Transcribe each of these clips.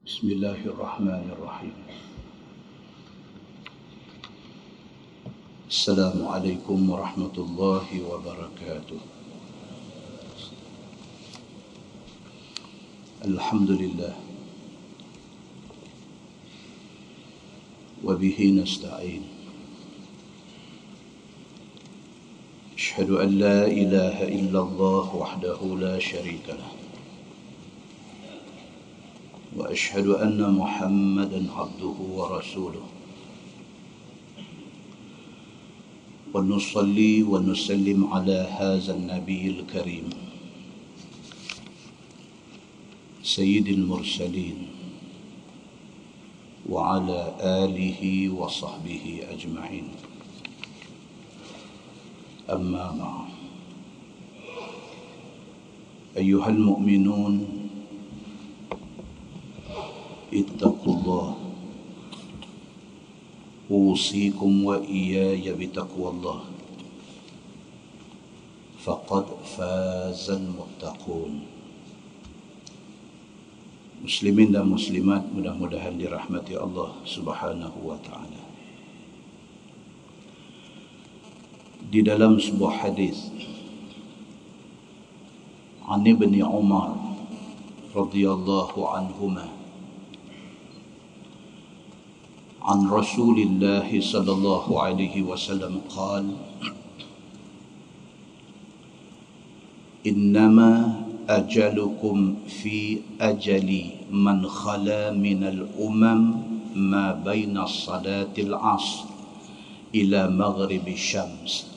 Bismillahirrahmanirrahim. Assalamualaikum warahmatullahi wabarakatuh. Alhamdulillah. Wabihi nasta'in. Ashhadu an la ilaha illallah wahdahu la sharika lah. وأشهد أن محمدًا عبده ورسوله ونصلي ونسلم على هذا النبي الكريم سيد المرسلين وعلى آله وصحبه أجمعين أما بعد أيها المؤمنون اتقوا الله أوصيكم وإياي بتقوى الله فقد فاز المتقون. Muslimin dan muslimat mudah-mudahan dirahmati Allah Subhanahu wa taala. Di dalam sebuah hadis An Ibn Umar radhiyallahu anhuma عن رسول الله صلى الله عليه وسلم قال إنما أجلكم في أجل من خلا من الأمم ما بين الصلاة العصر إلى مغرب الشمس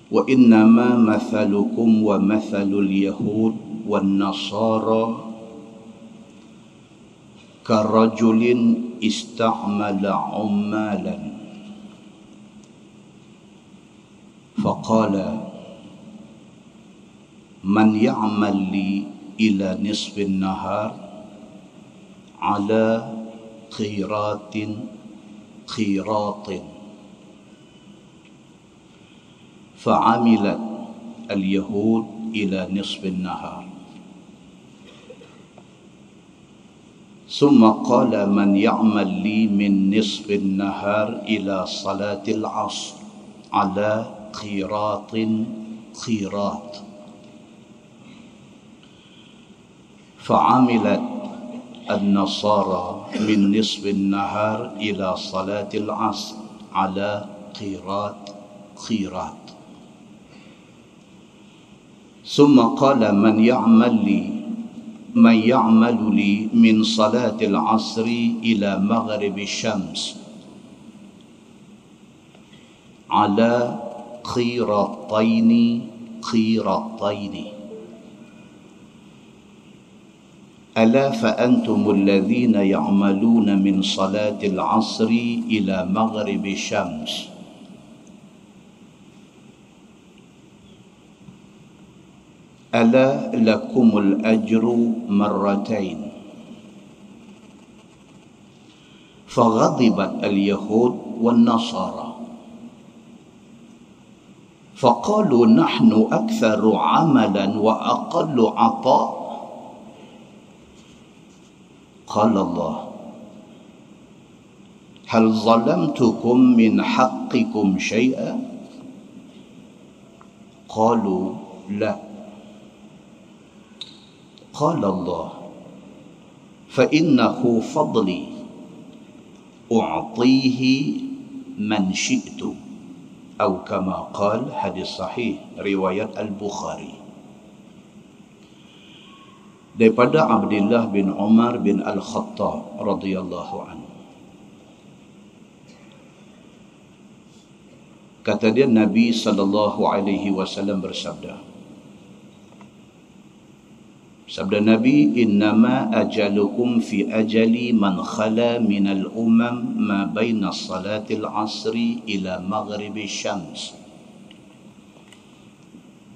وإنما مثلكم ومثل اليهود والنصارى كرجل استعمل عمالا فقال من يعمل لي إلى نصف النهار على قيراط فعملت اليهود إلى نصف النهار ثم قال من يعمل لي من نصف النهار إلى صلاة العصر على قيراط فعملت النصارى من نصف النهار إلى صلاة العصر على قيراط ثم قال من يعمل لي من صلاة العصر إلى مغرب الشمس على قيراطين ألا فأنتم الذين يعملون من صلاة العصر إلى مغرب الشمس ألا لكم الأجر مرتين. فغضبت اليهود والنصارى فقالوا نحن أكثر عملا وأقل عطاء. قال الله هل ظلمتكم من حقكم شيئا؟ قالوا لا. قال الله فإنه فضلي أعطيه من شئت أو كما قال. hadis sahih riwayat Al-Bukhari daripada Abdullah bin Umar bin Al-Khattab radhiyallahu anhu. Kata dia, Nabi sallallahu alaihi wasallam bersabda, sabda Nabi, innama ajalukum fi ajali man khala minal umam ma baina salatil asri ila maghribi syams.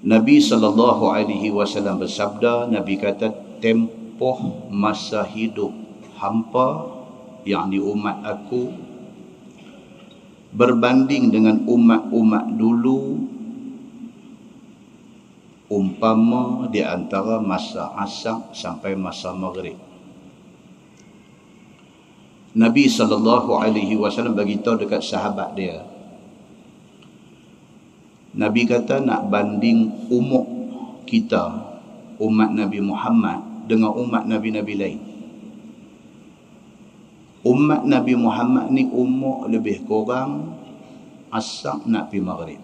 Nabi sallallahu alaihi wasallam bersabda, Nabi kata, tempoh masa hidup hampa, yakni umat aku, berbanding dengan umat-umat dulu umpama di antara masa asar sampai masa maghrib. Nabi SAW bagi tahu dekat sahabat dia. Nabi kata nak banding umur kita, umat Nabi Muhammad dengan umat Nabi-Nabi lain. Umat Nabi Muhammad ni umur lebih kurang asar nak pergi maghrib.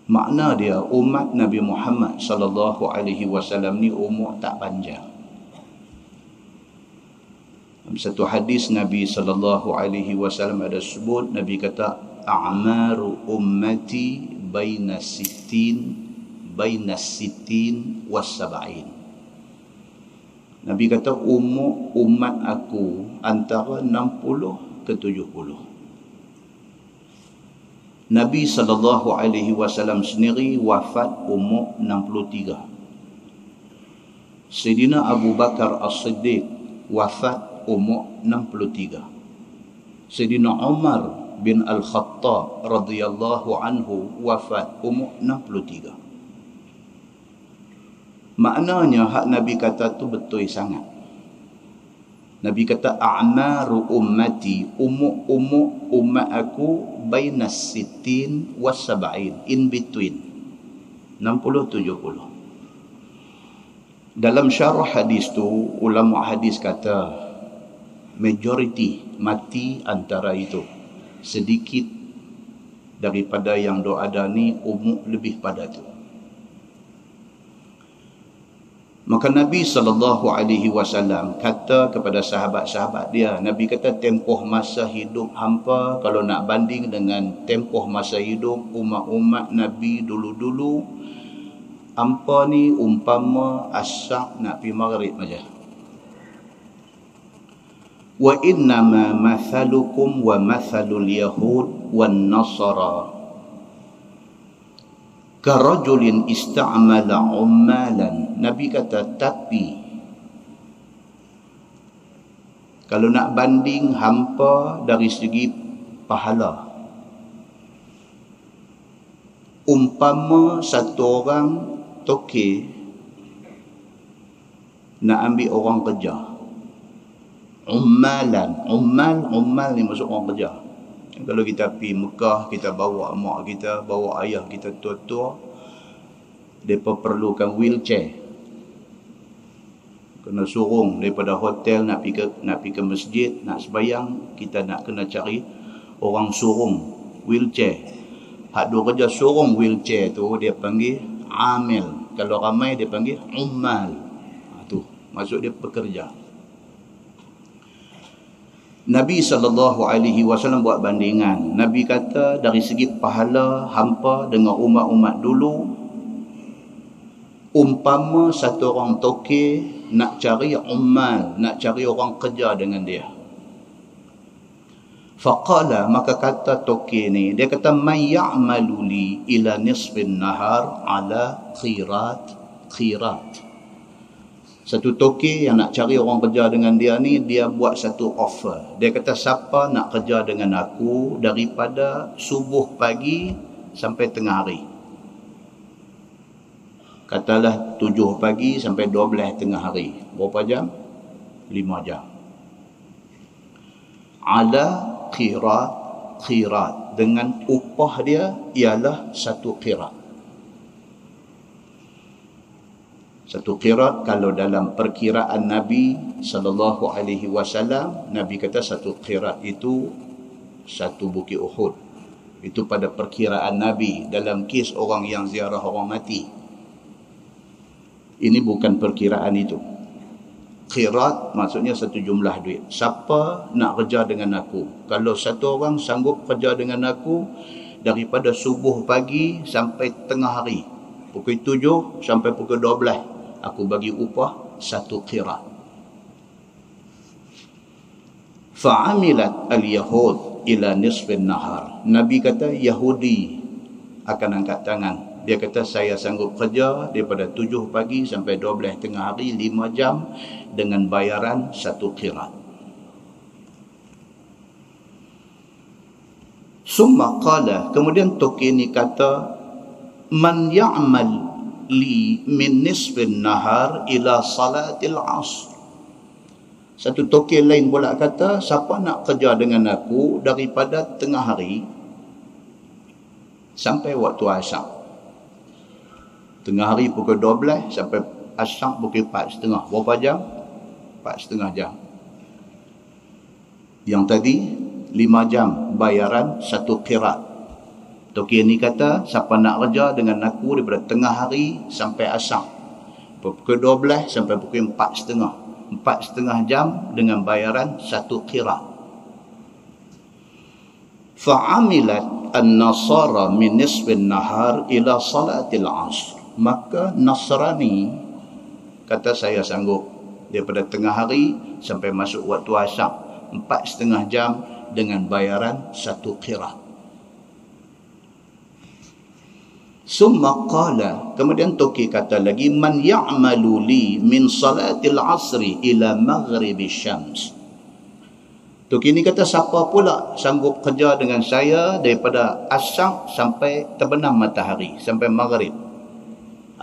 Makna dia umat Nabi Muhammad SAW ni umur tak panjang. Dalam satu hadis Nabi SAW ada sebut, Nabi kata a'maru ummati baina sittin was sab'in. Nabi kata umur umat aku antara 60 ke 70. Nabi SAW sendiri wafat umur 63. Sayyidina Abu Bakar As-Siddiq wafat umur 63. Sayyidina Umar bin Al-Khattab radhiyallahu anhu wafat umur 63. Maknanya hak Nabi kata tu betul sangat. Nabi kata a'maru ummati, umur umat aku bainas sittin was sab'in, in between 60-70. Dalam syarah hadis tu ulama hadis kata majority mati antara itu, sedikit daripada yang ada ni umur lebih pada tu. Maka Nabi SAW kata kepada sahabat-sahabat dia, Nabi kata tempoh masa hidup hampa kalau nak banding dengan tempoh masa hidup umat-umat Nabi dulu-dulu, hampa ni umpama asyak nak pergi maghrib saja. Wa innama mathalukum wa mathalul yahud wan nasara karajulin ista'mala ummalan. Nabi kata tapi kalau nak banding hampa dari segi pahala, umpama satu orang toke nak ambil orang kerja, ummalan, ummal ni maksud orang kerja. Kalau kita pergi Mekah, kita bawa mak kita, bawa ayah kita tua-tua, mereka perlukan wheelchair. Kena surung daripada hotel nak pergi ke masjid, nak sembahyang, kita nak kena cari orang surung wheelchair. Hak dua kerja surung wheelchair tu dia panggil amil. Kalau ramai dia panggil ummal. Tu maksud dia pekerja. Nabi SAW buat bandingan. Nabi kata dari segi pahala hampa dengan umat-umat dulu, umpama satu orang toke nak cari ummal, nak cari orang kerja dengan dia. Faqala, maka kata toke ni, dia kata may ya'malu li ila nisfin nahar ala khirat. Satu toke yang nak cari orang kerja dengan dia ni, dia buat satu offer. Dia kata siapa nak kerja dengan aku daripada subuh pagi sampai tengah hari. Katalah 7 pagi sampai 12 tengah hari. Berapa jam? 5 jam. Ala khirat. Dengan upah dia ialah satu khirat. Satu khirat kalau dalam perkiraan Nabi SAW, Nabi kata satu khirat itu satu bukit Uhud. Itu pada perkiraan Nabi dalam kes orang yang ziarah orang mati. Ini bukan perkiraan itu. Khirat maksudnya satu jumlah duit. Siapa nak kerja dengan aku? Kalau satu orang sanggup kerja dengan aku daripada subuh pagi sampai tengah hari, pukul 7 sampai pukul 12, aku bagi upah satu khirat. Fa'amilat al-yahud ila nisfin nahar. Nabi kata Yahudi akan angkat tangan. Dia kata saya sanggup kerja daripada 7 pagi sampai 12 tengah hari, 5 jam dengan bayaran satu khirat. Summa qala, kemudian toke ni kata, man ya'mal li min nisfin nahar ila salatil asr. Satu tokil lain pula kata, siapa nak kerja dengan aku daripada tengah hari sampai waktu asar. Tengah hari pukul 12 sampai asar pukul 4.30. Berapa jam? 4.30 jam. Yang tadi 5 jam bayaran 1 qirat. Tokil ni kata, siapa nak kerja dengan aku daripada tengah hari sampai asar, pukul 12 sampai pukul 4.30 jam dengan bayaran 1 qirat. Fa'amilat an-nasara min nisfin nahar ila salatil asr. Maka Nasrani kata, saya sanggup daripada tengah hari sampai masuk waktu asar 4.30 jam dengan bayaran 1 qirat. Summa qala, kemudian Toki kata lagi, man ya'malu li min salatil asri ila maghribi syams. Toki ni kata, siapa pula sanggup kerja dengan saya daripada asar sampai terbenam matahari, sampai maghrib.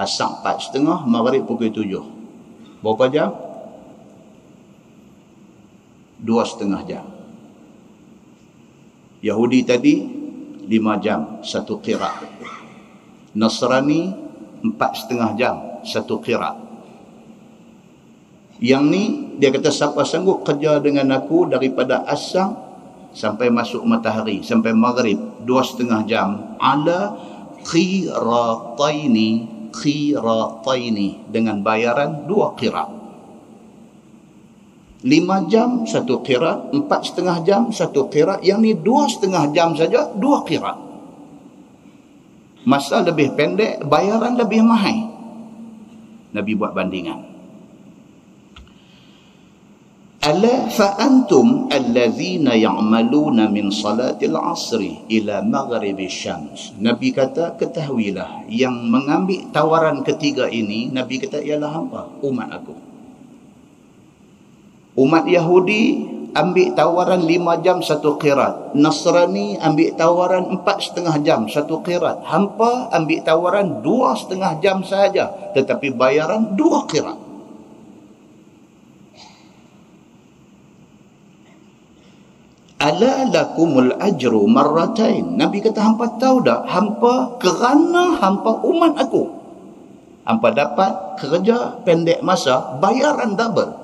Asar 4.30, maghrib pukul 7. Berapa jam? 2,5 jam. Yahudi tadi 5 jam 1 qirat. Nasrani 4,5 jam 1 qirat. Yang ni dia kata, siapa sanggup kerja dengan aku daripada asar sampai masuk matahari, sampai maghrib 2,5 jam, ala qirataini dengan bayaran 2 qirat. 5 jam 1 qirat, 4,5 jam 1 qirat. Yang ni 2,5 jam saja 2 qirat. Masa lebih pendek, bayaran lebih mahal. Nabi buat bandingan. Ala fa antum allazina ya'maluna min salatil asri ila maghribi syams. Nabi kata, ketahuilah, yang mengambil tawaran ketiga ini, Nabi kata, ialah hamba, umat aku. Umat Yahudi ambil tawaran 5 jam 1 qirat. Nasrani ambil tawaran 4,5 jam 1 qirat. Hampa ambil tawaran 2,5 jam sahaja, tetapi bayaran 2 qirat. Ala lakumul ajru marratain. Nabi kata, hampa tahu tak, hampa kerana hampa umat aku, hampa dapat kerja pendek masa, bayaran double.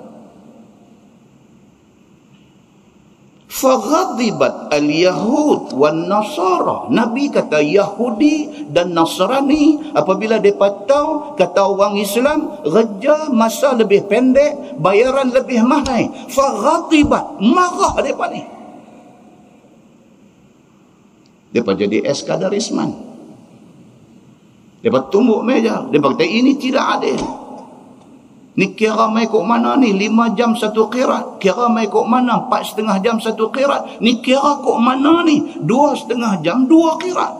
Faghadibat al-yahud wan nasara. Nabi kata, Yahudi dan Nasrani apabila mereka tahu kata orang Islam kerja masa lebih pendek, bayaran lebih mahal, faghadibat, marah mereka ni. Mereka jadi eskadarisman. Mereka tumbuk meja. Mereka kata, ini tidak adil. Ni kira mai kok mana ni? 5 jam 1 qirat. Kira mai kok mana? 4,5 jam 1 qirat. Ni kira kok mana ni? 2,5 jam 2 qirat.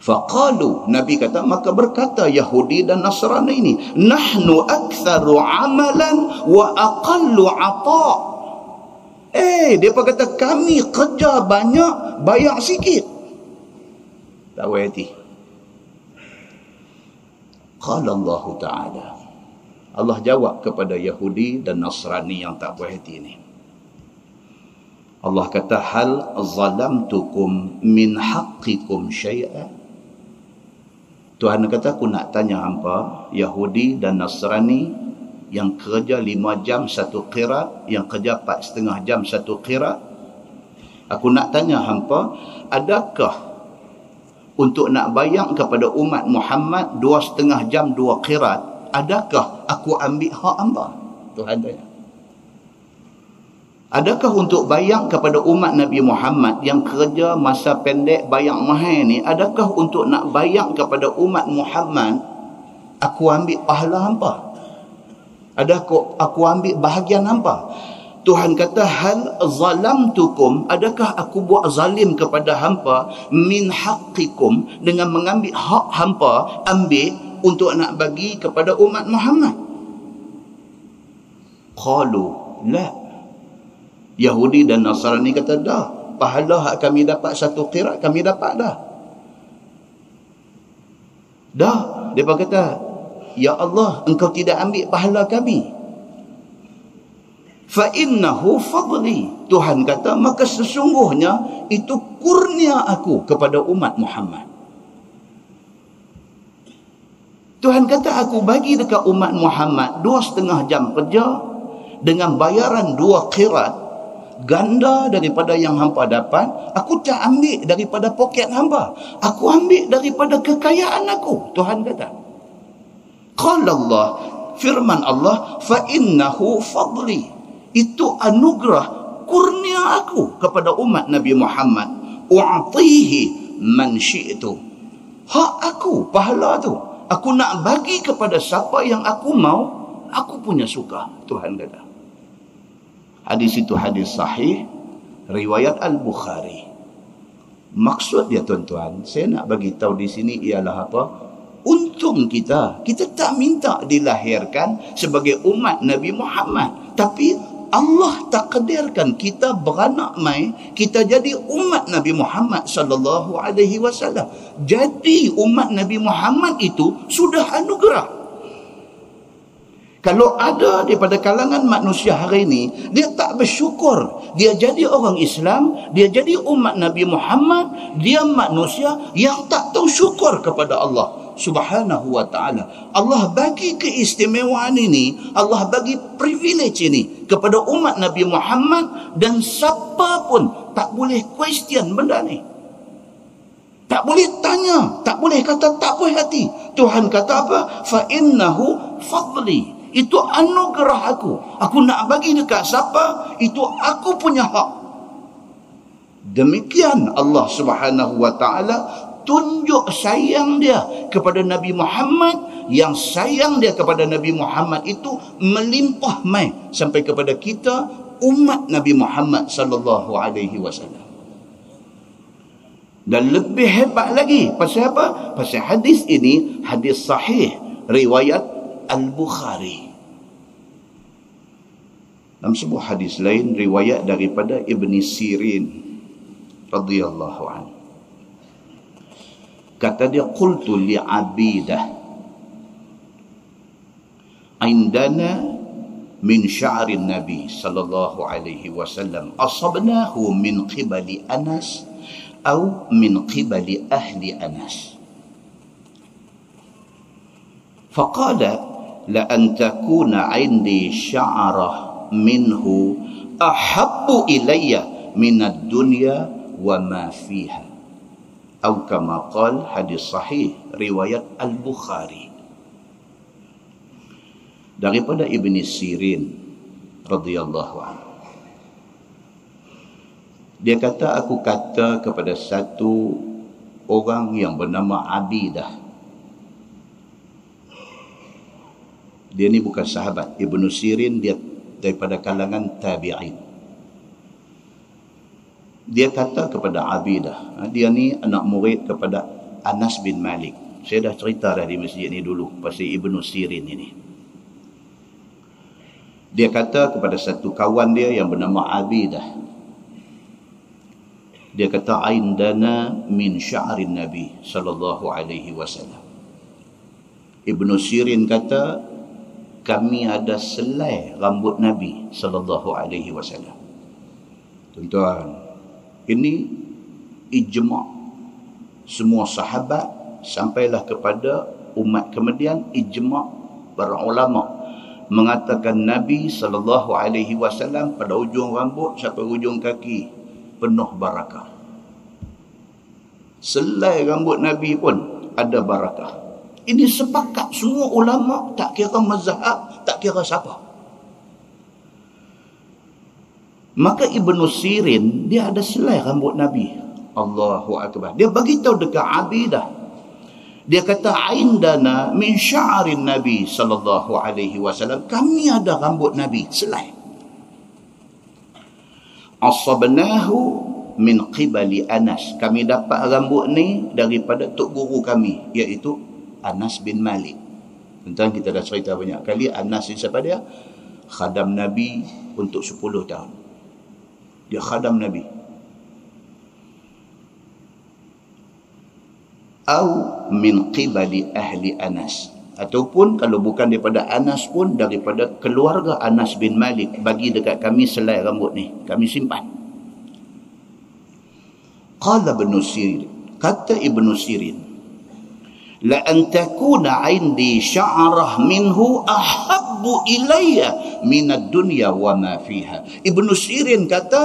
Faqalu, Nabi kata, maka berkata Yahudi dan Nasrani ini, nahnu aktsaru amalan wa aqallu ata'. Depa kata, kami kerja banyak, bayar sikit. Tak berhati. Qala Allah Ta'ala, Allah jawab kepada Yahudi dan Nasrani yang tak puas hati ini. Allah kata, hal zalamtukum min haqqikum syai'a. Tuhan kata, aku nak tanya hampa, Yahudi dan Nasrani yang kerja 5 jam 1 qirat, yang kerja 4,5 jam 1 qirat. Aku nak tanya hampa, adakah untuk nak bayang kepada umat Muhammad 2,5 jam 2 qirat, adakah aku ambil hak hamba? Tuhan tanya. Adakah untuk bayang kepada umat Nabi Muhammad yang kerja masa pendek bayang mahal ni, adakah untuk nak bayang kepada umat Muhammad aku ambil pahala hampa? Adakah aku ambil bahagian hampa? Tuhan kata, hal zalamtukum, adakah aku buat zalim kepada hampa, min haqqikum, dengan mengambil hak hampa, ambil untuk nak bagi kepada umat Muhammad? Qalu la. Yahudi dan Nasrani kata, dah, pahala kami dapat satu qirat, kami dapat dah. Dia kata, ya Allah, engkau tidak ambil pahala kami. Fa innahu fadli. Tuhan kata, maka sesungguhnya itu kurnia aku kepada umat Muhammad. Tuhan kata, aku bagi dekat umat Muhammad 2,5 jam kerja dengan bayaran 2 qirat, ganda daripada yang hampa dapat. Aku tak ambil daripada poket hampa, aku ambil daripada kekayaan aku. Tuhan kata, qala Allah, firman Allah, fa innahu fadli, itu anugerah kurnia aku kepada umat Nabi Muhammad. U'tihi man syi'tu, hak aku, pahala tu aku nak bagi kepada siapa yang aku mau, aku punya suka. Tuhan kata. Hadis itu hadis sahih, riwayat Al-Bukhari. Maksud dia tuan-tuan, saya nak bagi tahu di sini ialah apa? Untung kita tak minta dilahirkan sebagai umat Nabi Muhammad, tapi Allah takdirkan kita beranak mai, kita jadi umat Nabi Muhammad sallallahu alaihi wasallam. Jadi umat Nabi Muhammad itu sudah anugerah. Kalau ada daripada kalangan manusia hari ini, dia tak bersyukur, dia jadi orang Islam, dia jadi umat Nabi Muhammad, dia manusia yang tak tahu syukur kepada Allah Subhanahu wa ta'ala. Allah bagi keistimewaan ini, Allah bagi privilege ini kepada umat Nabi Muhammad, dan siapa pun tak boleh question benda ni. Tak boleh tanya, tak boleh kata tak puas hati. Tuhan kata apa? Fa innahu fadli, itu anugerah aku. Aku nak bagi dekat siapa, itu aku punya hak. Demikian Allah Subhanahu wa ta'ala tunjuk sayang dia kepada Nabi Muhammad, yang sayang dia kepada Nabi Muhammad itu melimpah mai sampai kepada kita umat Nabi Muhammad sallallahu alaihi wasallam. Dan lebih hebat lagi, pasal apa? Pasal hadis ini hadis sahih riwayat Al-Bukhari. Dalam sebuah hadis lain riwayat daripada Ibn Sirin radhiyallahu anhu, kata dia, qultu li Abidah indana min sya'rin Nabi sallallahu alaihi wasallam asabnahu min qibali Anas atau min qibali ahli Anas. Faqala la an takuna 'indi sya'rah minhu ahabbu ilayya min ad-dunya wa ma fiha. Atau kama qal, hadis sahih riwayat Al-Bukhari. Daripada Ibn Sirin radhiyallahu anhu, dia kata, aku kata kepada satu orang yang bernama Abidah. Dia ni bukan sahabat. Ibn Sirin dia daripada kalangan tabi'in. Dia kata kepada Abidah, dia ni anak murid kepada Anas bin Malik. Saya dah cerita dah di masjid ni dulu pasal Ibn Sirin ini. Dia kata kepada satu kawan dia yang bernama Abidah, dia kata, aindana min sya'rin Nabi sallallahu alaihi wasallam. Ibn Sirin kata, kami ada selai rambut Nabi sallallahu alaihi wasallam. Tuan-tuan, ini ijma' semua sahabat sampailah kepada umat kemudian. Ijma' para ulama mengatakan Nabi sallallahu alaihi wasallam pada ujung rambut sampai ujung kaki penuh barakah. Selai rambut Nabi pun ada barakah. Ini sepakat semua ulama, tak kira mazhab, tak kira siapa. Maka Ibn Sirin dia ada selai rambut Nabi. Allahu Akbar. Dia bagi tahu dekat Abidah. Dia kata, aindana min sya'rin Nabi sallallahu alaihi wasallam, kami ada rambut Nabi selai. Asabnahu min qibali Anas, kami dapat rambut ni daripada tok guru kami, iaitu Anas bin Malik. Tentang kita dah cerita banyak kali, Anas ni siapa dia? Khadam Nabi untuk 10 tahun. Dia khadam Nabi. au min qibali ahli Anas, ataupun kalau bukan daripada Anas pun daripada keluarga Anas bin Malik, bagi dekat kami selai rambut ni, kami simpan. Qala Ibn Sirin, kata Ibn Sirin, la an takuna indi sya'rah minhu ahabbu ilayya minad dunya wa ma fiha. Ibn Sirin kata,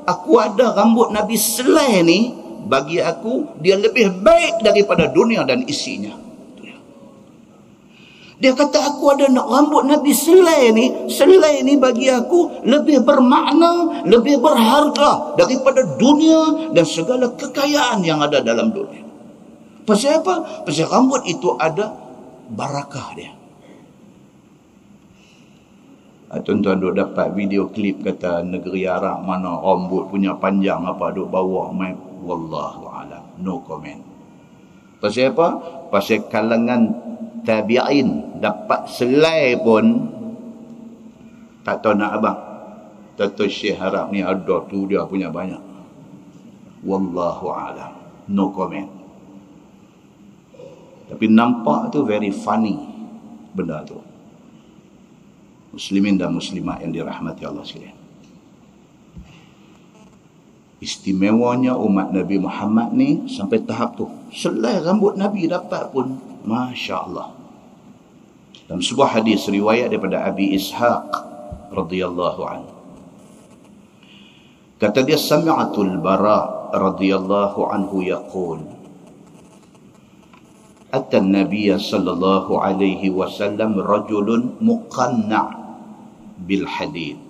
aku ada rambut Nabi selai ni, bagi aku dia lebih baik daripada dunia dan isinya. Dia kata, aku ada rambut Nabi selai ni bagi aku lebih bermakna, lebih berharga daripada dunia dan segala kekayaan yang ada dalam dunia. Pasal apa? Pasal rambut itu ada barakah dia. Tuan-tuan duk dapat video klip kata negeri Arab mana rambut punya panjang apa duk bawa main, wallahu alam, no comment. Pasal apa? Pasal kalangan tabi'in dapat selai pun tak tahu nak abang. Tahu Syekh Arab ni ada tu dia punya banyak. Wallahu alam, no comment. Tapi nampak tu very funny benda tu. Muslimin dan muslimat yang dirahmati Allah sekalian. Istimewanya umat Nabi Muhammad ni sampai tahap tu. Selai rambut Nabi dapat pun, Masya Allah. Dalam sebuah hadis riwayat daripada Abi Ishaq radhiyallahu anhu, kata dia, sami'atul Bara radhiyallahu anhu yaqul, atta an-nabiy sallallahu alaihi wasallam rajulun muqanna' bil hadid.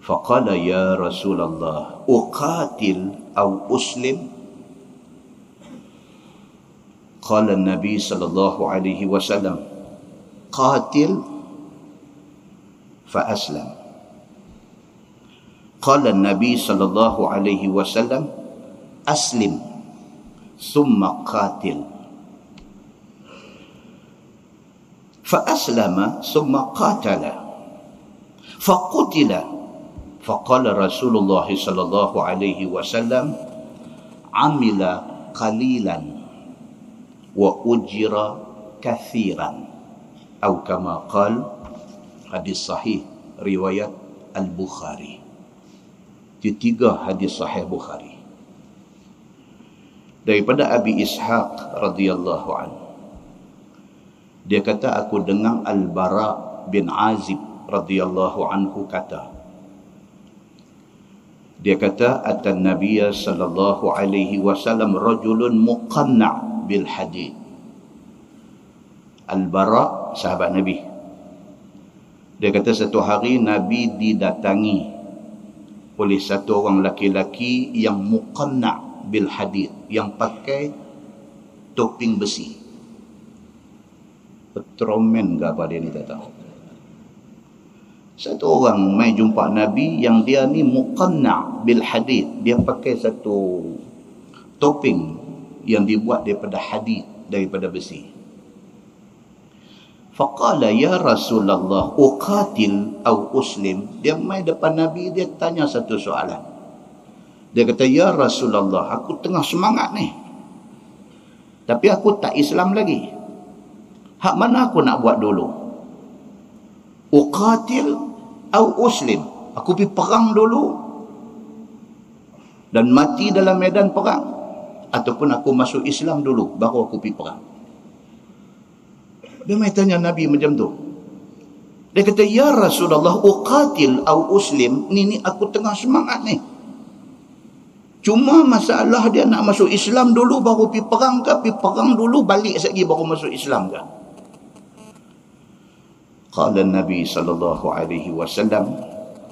Faqala ya Rasulullah, uqatil aw uslim? Qala an-nabi sallallahu alaihi wasallam, qatil fa aslam. Qala an-nabi sallallahu alaihi wasallam, aslim thumma qatil. Fa aslama thumma qatala fa qutila. Faqala Rasulullah sallallahu alaihi wasallam, amila qalilan wa ujira kathiran, atau kama qal, hadis sahih riwayat Al-Bukhari. Tiga hadis sahih Bukhari. Daripada Abi Ishaq radhiyallahu anhu, dia kata, aku dengar Al-Bara bin Azib radhiyallahu anhu kata, dia kata, atan nabiyya sallallahu alaihi wasallam rajulun muqanna' bil hadid. Al-Bara sahabat Nabi, dia kata, satu hari Nabi didatangi oleh satu orang laki-laki yang muqanna' bil hadid, yang pakai topeng besi. Petromen ke apa dia ni, tak tahu. Satu orang mai jumpa Nabi yang dia ni muqanna' bil hadid, dia pakai satu topeng yang dibuat daripada hadid, daripada besi. Faqala ya Rasulullah, uqatil au uslim? Dia mai depan Nabi, dia tanya satu soalan. Dia kata, ya Rasulullah, aku tengah semangat ni, tapi aku tak Islam lagi. Hak mana aku nak buat dulu? Uqatil au uslim? Aku pergi perang dulu dan mati dalam medan perang, ataupun aku masuk Islam dulu baru aku pergi perang? Dia mai tanya Nabi macam tu. Dia kata, ya Rasulullah, uqatil au uslim? Ni aku tengah semangat ni, cuma masalah dia nak masuk Islam dulu baru pergi perang ke, pergi perang dulu balik sekali baru masuk Islam ke? Qala Nabi sallallahu alaihi wasallam,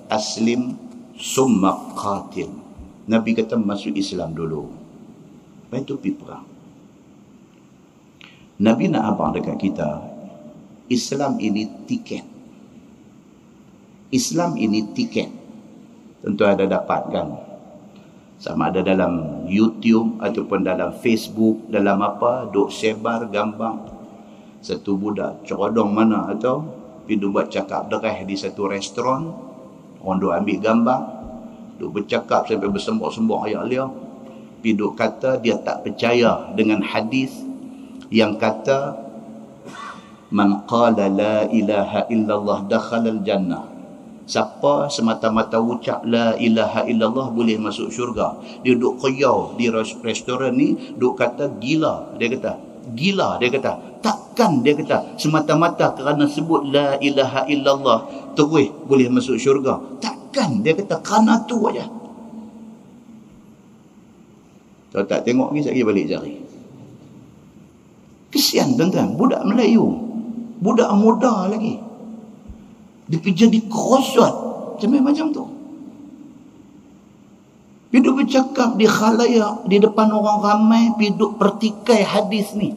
aslim summa qatil. Nabi kata, masuk Islam dulu, lepas tu pergi perang. Nabi nak abang dekat kita, Islam ini tiket. Islam ini tiket. Tentu ada dapat kan, sama ada dalam YouTube ataupun dalam Facebook, dalam apa, duk sebar gambar satu budak cerodong mana atau pergi buat cakap dereh di satu restoran, orang duk ambil gambar, duk bercakap sampai bersembok-sembok ayat dia. Piduk kata dia tak percaya dengan hadis yang kata man qala la ilaha illallah dakhalal jannah. Siapa semata-mata ucap la ilaha illallah boleh masuk syurga. Dia duduk keyau di restoran ni, duduk kata gila. Dia kata gila, dia kata takkan, dia kata semata-mata kerana sebut la ilaha illallah terus boleh masuk syurga. Takkan, dia kata kerana tu aja. Kalau tak tengok lagi, saya balik jari. Kesian tuan-tuan, budak Melayu, budak muda lagi, dia pergi jadi kerosot macam tu. Hidup bercakap di khalayak, di depan orang ramai, hidup pertikai hadis ni.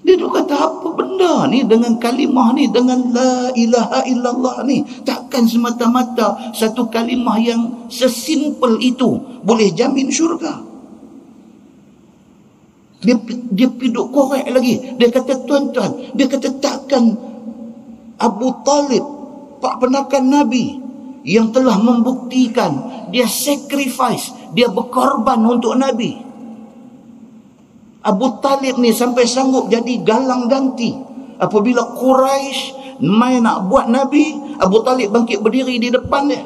Dia duk kata apa benda ni dengan kalimah ni, dengan la ilaha illallah ni. Takkan semata-mata satu kalimah yang sesimpel itu boleh jamin syurga. Dia piduk korek lagi. Dia kata tuan-tuan, dia kata takkan Abu Talib, pak penakan Nabi yang telah membuktikan dia sacrifice, dia berkorban untuk Nabi. Abu Talib ni sampai sanggup jadi galang ganti. Apabila Quraisy main nak buat Nabi, Abu Talib bangkit berdiri di depan dia.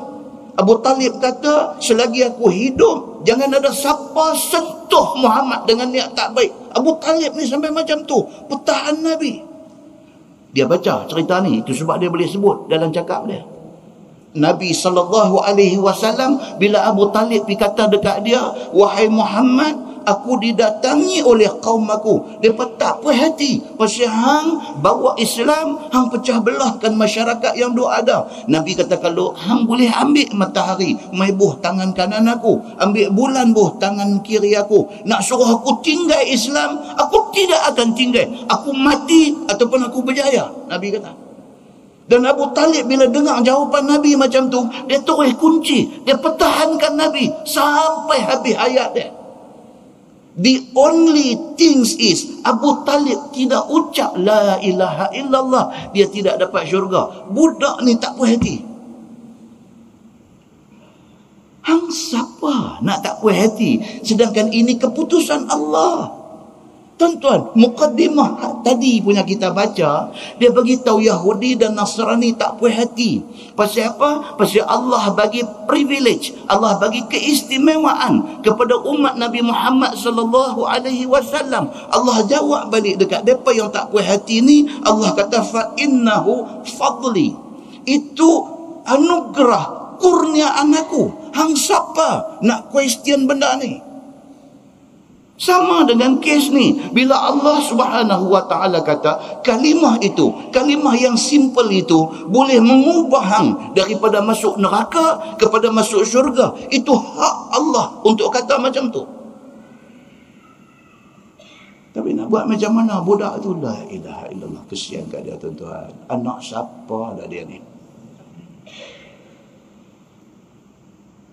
Abu Talib kata, selagi aku hidup, jangan ada siapa sentuh Muhammad dengan niat tak baik. Abu Talib ni sampai macam tu, pertahan Nabi. Dia baca cerita ni, itu sebab dia boleh sebut dalam cakap dia. Nabi SAW, bila Abu Talib kata dekat dia, wahai Muhammad, aku didatangi oleh kaum aku. Mereka tak puas hati pasal hang bawa Islam, hang pecah belahkan masyarakat yang duk ada. Nabi kata, kalau hang boleh ambil matahari mai buh tangan kanan aku, ambil bulan buh tangan kiri aku, nak suruh aku tinggal Islam, aku tidak akan tinggal. Aku mati ataupun aku berjaya, Nabi kata. Dan Abu Talib bila dengar jawapan Nabi macam tu, dia terus kunci, dia pertahankan Nabi sampai habis hayat dia. The only things is Abu Talib tidak ucap la ilaha illallah, dia tidak dapat syurga. Budak ni tak puas hati. Hang siapa nak tak puas hati, sedangkan ini keputusan Allah. Tuan-tuan, mukaddimah tadi punya kita baca, dia bagi tahu Yahudi dan Nasrani tak puas hati. Pasal apa? Pasal Allah bagi privilege, Allah bagi keistimewaan kepada umat Nabi Muhammad sallallahu alaihi wasallam. Allah jawab balik dekat depa yang tak puas hati ni, Allah kata fa innahu fadli. Itu anugerah, kurniaan aku. Hang siapa nak question benda ni? Sama dengan kes ni, bila Allah Subhanahu wa taala kata kalimah itu, kalimah yang simple itu boleh mengubah hang daripada masuk neraka kepada masuk syurga. Itu hak Allah untuk kata macam tu. Tapi nak buat macam mana budak tu? La ilaha illallah. Kesian kat dia tuan-tuan. Anak siapa dah dia ni?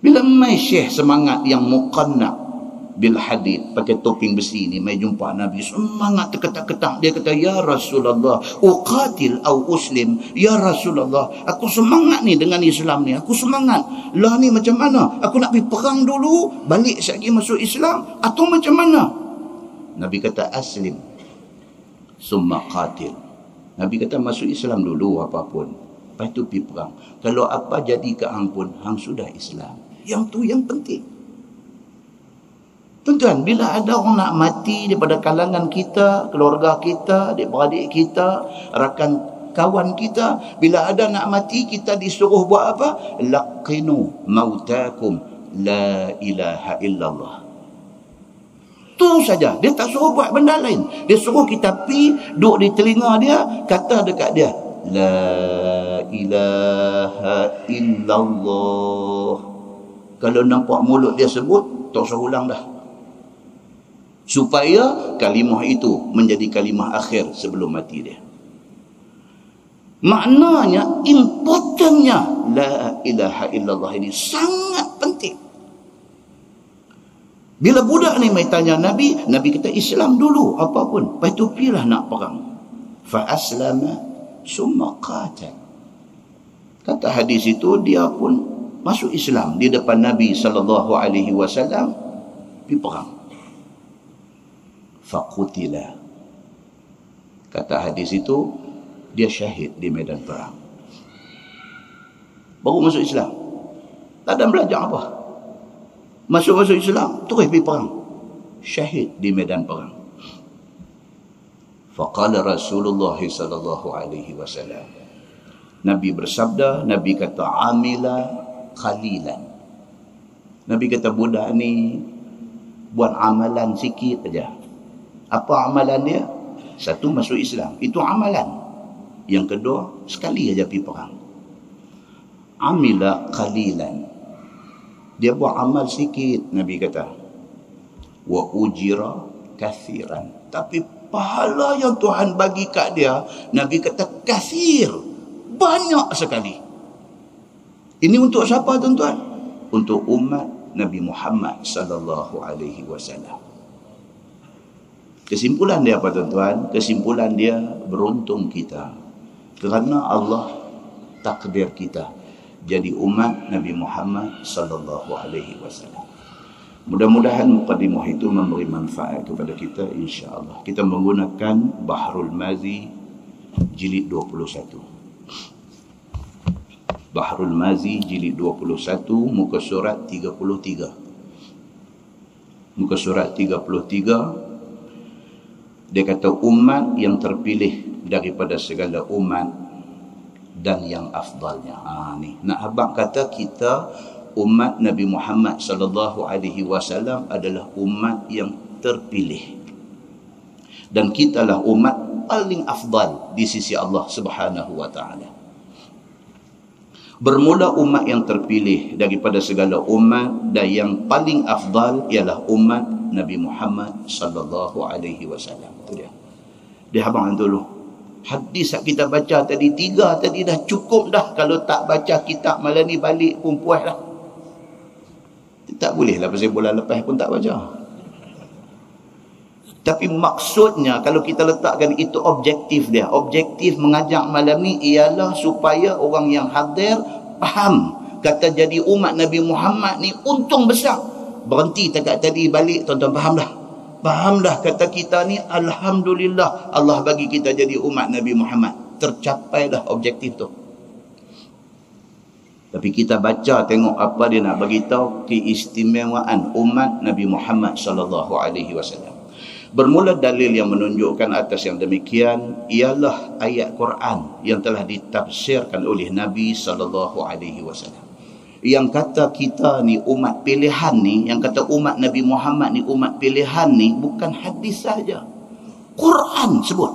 Bila mai syekh semangat yang muqanna bil hadith, pakai topeng besi ni, mai jumpa Nabi, semangat terketak-ketak. Dia kata, ya Rasulullah, uqatil au uslim. Ya Rasulullah, aku semangat ni dengan Islam ni, aku semangat. Lah ni macam mana? Aku nak pergi perang dulu, balik sekali masuk Islam, atau macam mana? Nabi kata, aslim summa qatil. Nabi kata, masuk Islam dulu apapun, lepas tu pergi perang. Kalau apa jadi ke hang pun, hang sudah Islam. Yang tu yang penting. Tuan-tuan, bila ada orang nak mati daripada kalangan kita, keluarga kita, adik-beradik kita, rakan kawan kita, bila ada nak mati, kita disuruh buat apa? Laqinu mautakum la ilaha illallah. Tu saja. Dia tak suruh buat benda lain. Dia suruh kita pi duduk di telinga dia, kata dekat dia, la ilaha illallah. Kalau nampak mulut dia sebut, tak usah ulang dah. Supaya kalimah itu menjadi kalimah akhir sebelum mati dia. Maknanya, importantnya la ilaha illallah ini sangat penting. Bila budak ni mai tanya Nabi, Nabi kata Islam dulu apapun, lepas tu pilah nak perang. Fa aslama summa qatal. Kata hadis itu, dia pun masuk Islam di depan Nabi sallallahu alaihi wasallam. pergi perang. Faqutila. Kata hadis itu, dia syahid di medan perang. Baru masuk Islam. Tak ada belajar apa. Masuk Islam, terus pergi perang. Syahid di medan perang. Faqala Rasulullah sallallahu alaihi wasallam. Nabi bersabda, Nabi kata amila qalilan. Nabi kata budak ni buat amalan sikit aja. Apa amalan dia? Satu, masuk Islam. Itu amalan. Yang kedua, sekali aja pergi perang. Amila qalilan. Dia buat amal sikit, Nabi kata. Wa ujira kathiran. Tapi pahala yang Tuhan bagi kat dia, Nabi kata kathir. Banyak sekali. Ini untuk siapa, tuan-tuan? Untuk umat Nabi Muhammad sallallahu alaihi wasallam. Kesimpulan dia apa, tuan-tuan? Kesimpulan dia, beruntung kita. Kerana Allah takdir kita jadi umat Nabi Muhammad sallallahu alaihi wasallam. Mudah-mudahan mukadimah itu memberi manfaat kepada kita, insya-Allah. Kita menggunakan Bahrul Mazi jilid 21. Bahrul Mazi jilid 21 muka surat 33. Muka surat 33 dia kata umat yang terpilih daripada segala umat dan yang afdalnya. Ni nak abang kata kita umat Nabi Muhammad sallallahu alaihi wasallam adalah umat yang terpilih. Dan kitalah umat paling afdal di sisi Allah Subhanahu wa taala. Bermula umat yang terpilih daripada segala umat dan yang paling afdal ialah umat Nabi Muhammad sallallahu alaihi wasallam. Itu dia. Dia abang dulu. Hadis yang kita baca tadi 3 tadi dah cukup dah. Kalau tak baca kitab malam ni balik pun puas dah. Tak boleh lah pasal bulan lepas pun tak baca. Tapi maksudnya kalau kita letakkan itu objektif dia. Objektif mengajak malam ni ialah supaya orang yang hadir faham. Kata jadi umat Nabi Muhammad ni untung besar. Berhenti dekat tadi balik, tuan-tuan faham dah. Faham dah kata kita ni alhamdulillah Allah bagi kita jadi umat Nabi Muhammad. Tercapai dah objektif tu. Tapi kita baca tengok apa dia nak bagi tahu keistimewaan umat Nabi Muhammad sallallahu alaihi wasallam. Bermula dalil yang menunjukkan atas yang demikian ialah ayat Quran yang telah ditafsirkan oleh Nabi sallallahu alaihi wasallam. Yang kata kita ni umat pilihan ni, yang kata umat Nabi Muhammad ni umat pilihan ni bukan hadis saja. Quran sebut.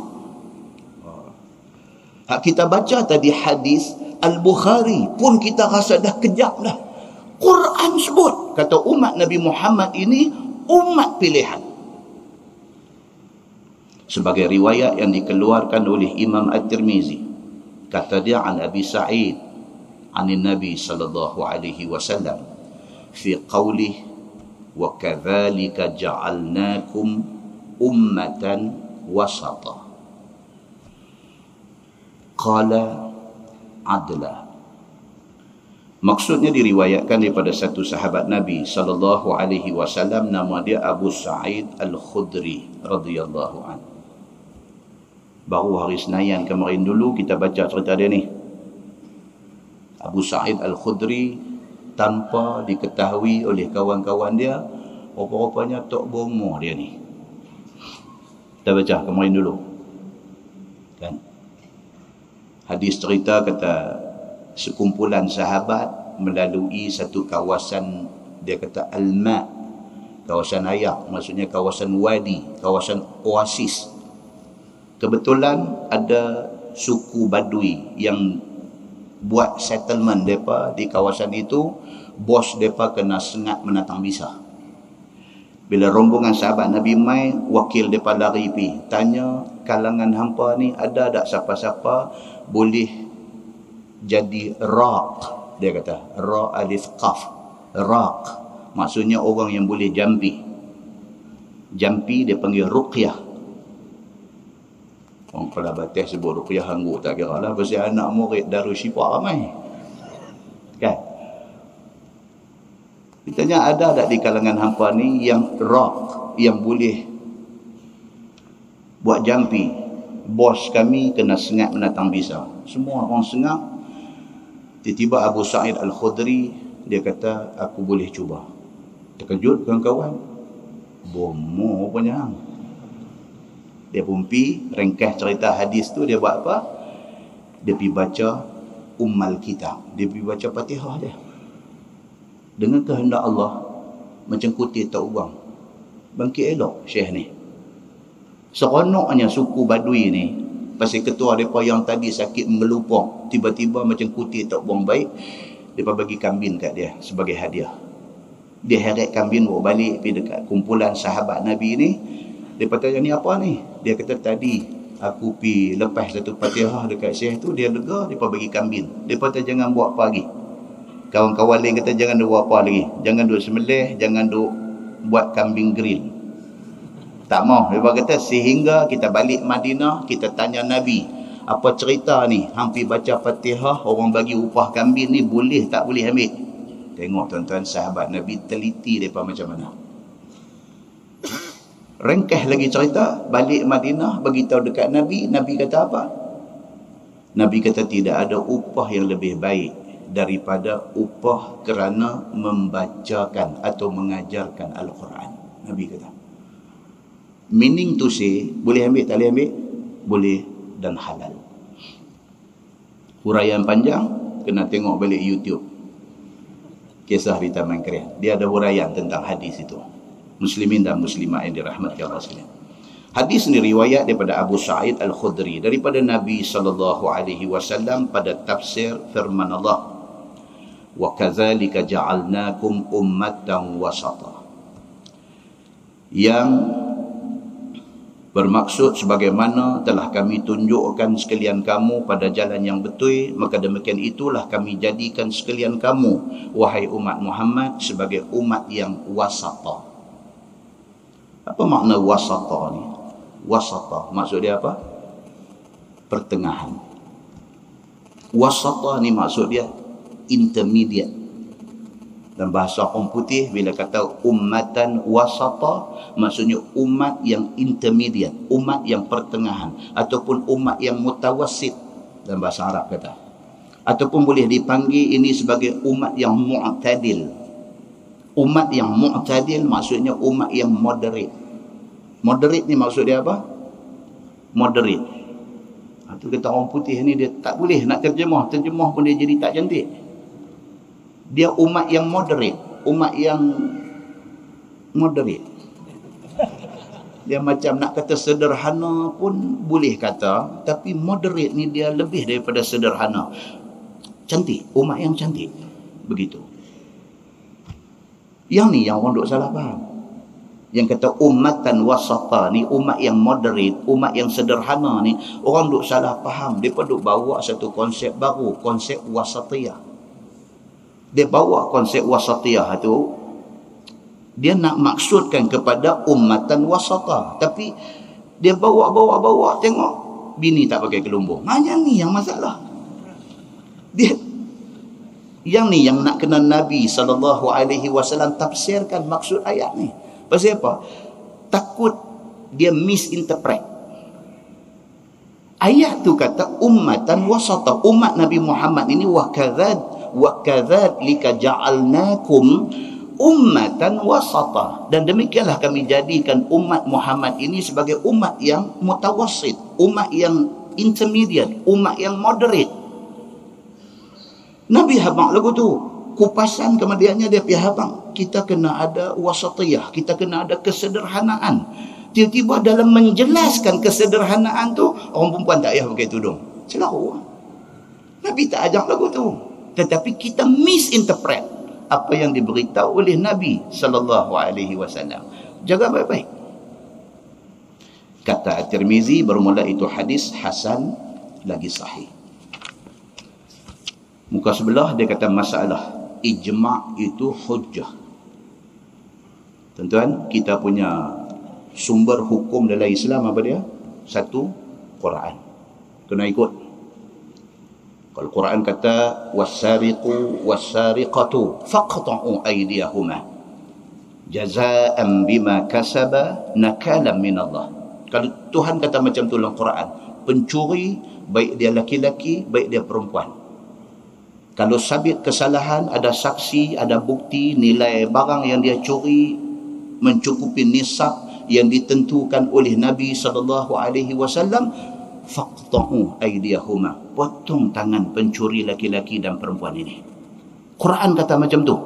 Hak kita baca tadi hadis Al-Bukhari pun kita rasa dah kejap dah. Quran sebut kata umat Nabi Muhammad ini umat pilihan. Sebagai riwayat yang dikeluarkan oleh Imam At-Tirmizi, kata dia an Abi Sa'id عن النبي صلى الله عليه وسلم في قوله وكذلك جعلناكم أمة وسطا قال عدلا. Maksudnya diriwayatkan daripada satu sahabat Nabi sallallahu alaihi wasallam, nama dia Abu Sa'id Al-Khudri radhiyallahu anhu. Baru hari Senayan kemarin dulu kita baca cerita dia ni. Abu Sa'id Al-Khudri tanpa diketahui oleh kawan-kawan dia, rupa-rupanya tok bomo dia ni. Kita baca kemarin dulu. Kan? Hadis cerita kata sekumpulan sahabat melalui satu kawasan, dia kata Al-Ma, kawasan air, maksudnya kawasan wadi, kawasan oasis. Kebetulan ada suku Badui yang buat settlement mereka di kawasan itu. Bos mereka kena sengat menatang visa. Bila rombongan sahabat Nabi mai, wakil mereka lari pergi tanya, kalangan hampa ni ada tak siapa-siapa boleh jadi raq? Dia kata ra alif qaf, raq maksudnya orang yang boleh jampi. Jampi dia panggil ruqyah. Orang kalau batas sebut ruqyah hanggu tak kira lah, pasal anak murid Darul Syifa ramai. Kan? Ditanya ada tak di kalangan hampa ni yang rock, yang boleh buat jampi? Bos kami kena sengat menatang visa. Semua orang sengat. Tiba-tiba Abu Sa'id Al-Khudri, dia kata, aku boleh cuba. Terkejut kawan-kawan. Bomoh rupanya. Dia pun pergi, ringkas cerita hadis tu, dia buat apa? Dia pergi baca Ummal Kitab. Dia pergi baca Fatihah dia. Dengan kehendak Allah, macam kutip tak ubang. Bangkit elok Syekh ni. Seronoknya suku Badui ni, pasal ketua mereka yang tadi sakit mengelupong, tiba-tiba macam kutip tak ubang baik, mereka bagi kambing kat dia sebagai hadiah. Dia heret kambing bawa balik pergi dekat kumpulan sahabat Nabi ni. Dia kata, ni apa ni? Dia kata, tadi aku pergi lepas satu Fatihah dekat Syekh tu, dia lega, dia bagi kambing. Dia kata, jangan buat apa lagi. Kawan-kawan lain kata, jangan buat apa lagi. Jangan duk sembelih, jangan duk buat kambing grill. Tak mau. Dia kata, sehingga kita balik Madinah, kita tanya Nabi, apa cerita ni? Hampir baca Fatihah, orang bagi upah kambing ni, boleh tak boleh ambil? Tengok tuan-tuan, sahabat Nabi teliti mereka macam mana. Ringkas lagi cerita, balik Madinah, beritahu dekat Nabi. Nabi kata apa? Nabi kata, tidak ada upah yang lebih baik daripada upah kerana membacakan atau mengajarkan Al-Quran. Nabi kata. Meaning to say, boleh ambil, tak boleh ambil? Boleh dan halal. Huraian panjang, kena tengok balik YouTube. Kisah di Taman Krian. Dia ada huraian tentang hadis itu. Muslimin dan muslimat yang dirahmati Allah sekalian. Hadis ini riwayat daripada Abu Sa'id Al-Khudri daripada Nabi SAW pada tafsir firman Allah. Wa kadzalika ja'alnakum ummatan wasata. Yang bermaksud sebagaimana telah kami tunjukkan sekalian kamu pada jalan yang betul, maka demikian itulah kami jadikan sekalian kamu, wahai umat Muhammad, sebagai umat yang wasata. Apa makna wasata ni? Wasata maksud dia apa? Pertengahan. Wasata ni maksud dia intermediate. Dan bahasa orang putih bila kata ummatan wasata, maksudnya umat yang intermediate, umat yang pertengahan, ataupun umat yang mutawassit dalam bahasa Arab kata. Ataupun boleh dipanggil ini sebagai umat yang mu'tadil. Umat yang mu'tadil maksudnya umat yang moderate. Moderate ni maksud dia apa? Moderate. Itu kata orang putih ni dia tak boleh nak terjemah pun dia jadi tak cantik. Dia umat yang moderate, umat yang moderate. Dia macam nak kata sederhana pun boleh kata, tapi moderate ni dia lebih daripada sederhana. Cantik, umat yang cantik. Begitu. Yang ni yang orang duk salah faham. Yang kata ummatan wasata ni, umat yang moderate, umat yang sederhana ni, orang duk salah faham. Dia duk bawa satu konsep baru, konsep wasatiyah. Dia bawa konsep wasatiyah tu, dia nak maksudkan kepada ummatan wasata, tapi dia bawa tengok bini tak pakai kelumbung. Yang ni yang masalah. Dia yang ni yang nak kena Nabi SAW tafsirkan maksud ayat ni. Pasal apa? Takut dia misinterpret. Ayat tu kata ummatan wasata, umat Nabi Muhammad ini wa kadzalika ja'alnakum ummatan wasata, dan demikianlah kami jadikan umat Muhammad ini sebagai umat yang mutawassit, umat yang intermediate, umat yang moderate. Nabi habang lagu tu, kupasan kemudiannya dia pergi habang, kita kena ada wasatiyah, kita kena ada kesederhanaan. Tiba-tiba dalam menjelaskan kesederhanaan tu, orang perempuan tak payah pakai tudung. Selalu Nabi tak ajak lagu tu, tetapi kita misinterpret apa yang diberitahu oleh Nabi SAW. Jaga baik-baik. Kata At-Tirmizi, bermula itu hadis hasan lagi sahih. Muka sebelah dia kata masalah ijma' itu hujjah. Tuan-tuan, kita punya sumber hukum dalam Islam apa dia? Satu, Quran. Kena ikut. Kalau Quran kata wasariqu wasariqatu faqta'u aydiyahuma jazaa'an bima kasaba nakalan min Allah. Kalau Tuhan kata macam tu dalam Quran, pencuri baik dia laki-laki baik dia perempuan, kalau sabit kesalahan, ada saksi, ada bukti, nilai barang yang dia curi mencukupi nisab yang ditentukan oleh Nabi SAW, faqta'u aydiyahuma, potong tangan pencuri laki-laki dan perempuan ini. Quran kata macam tu.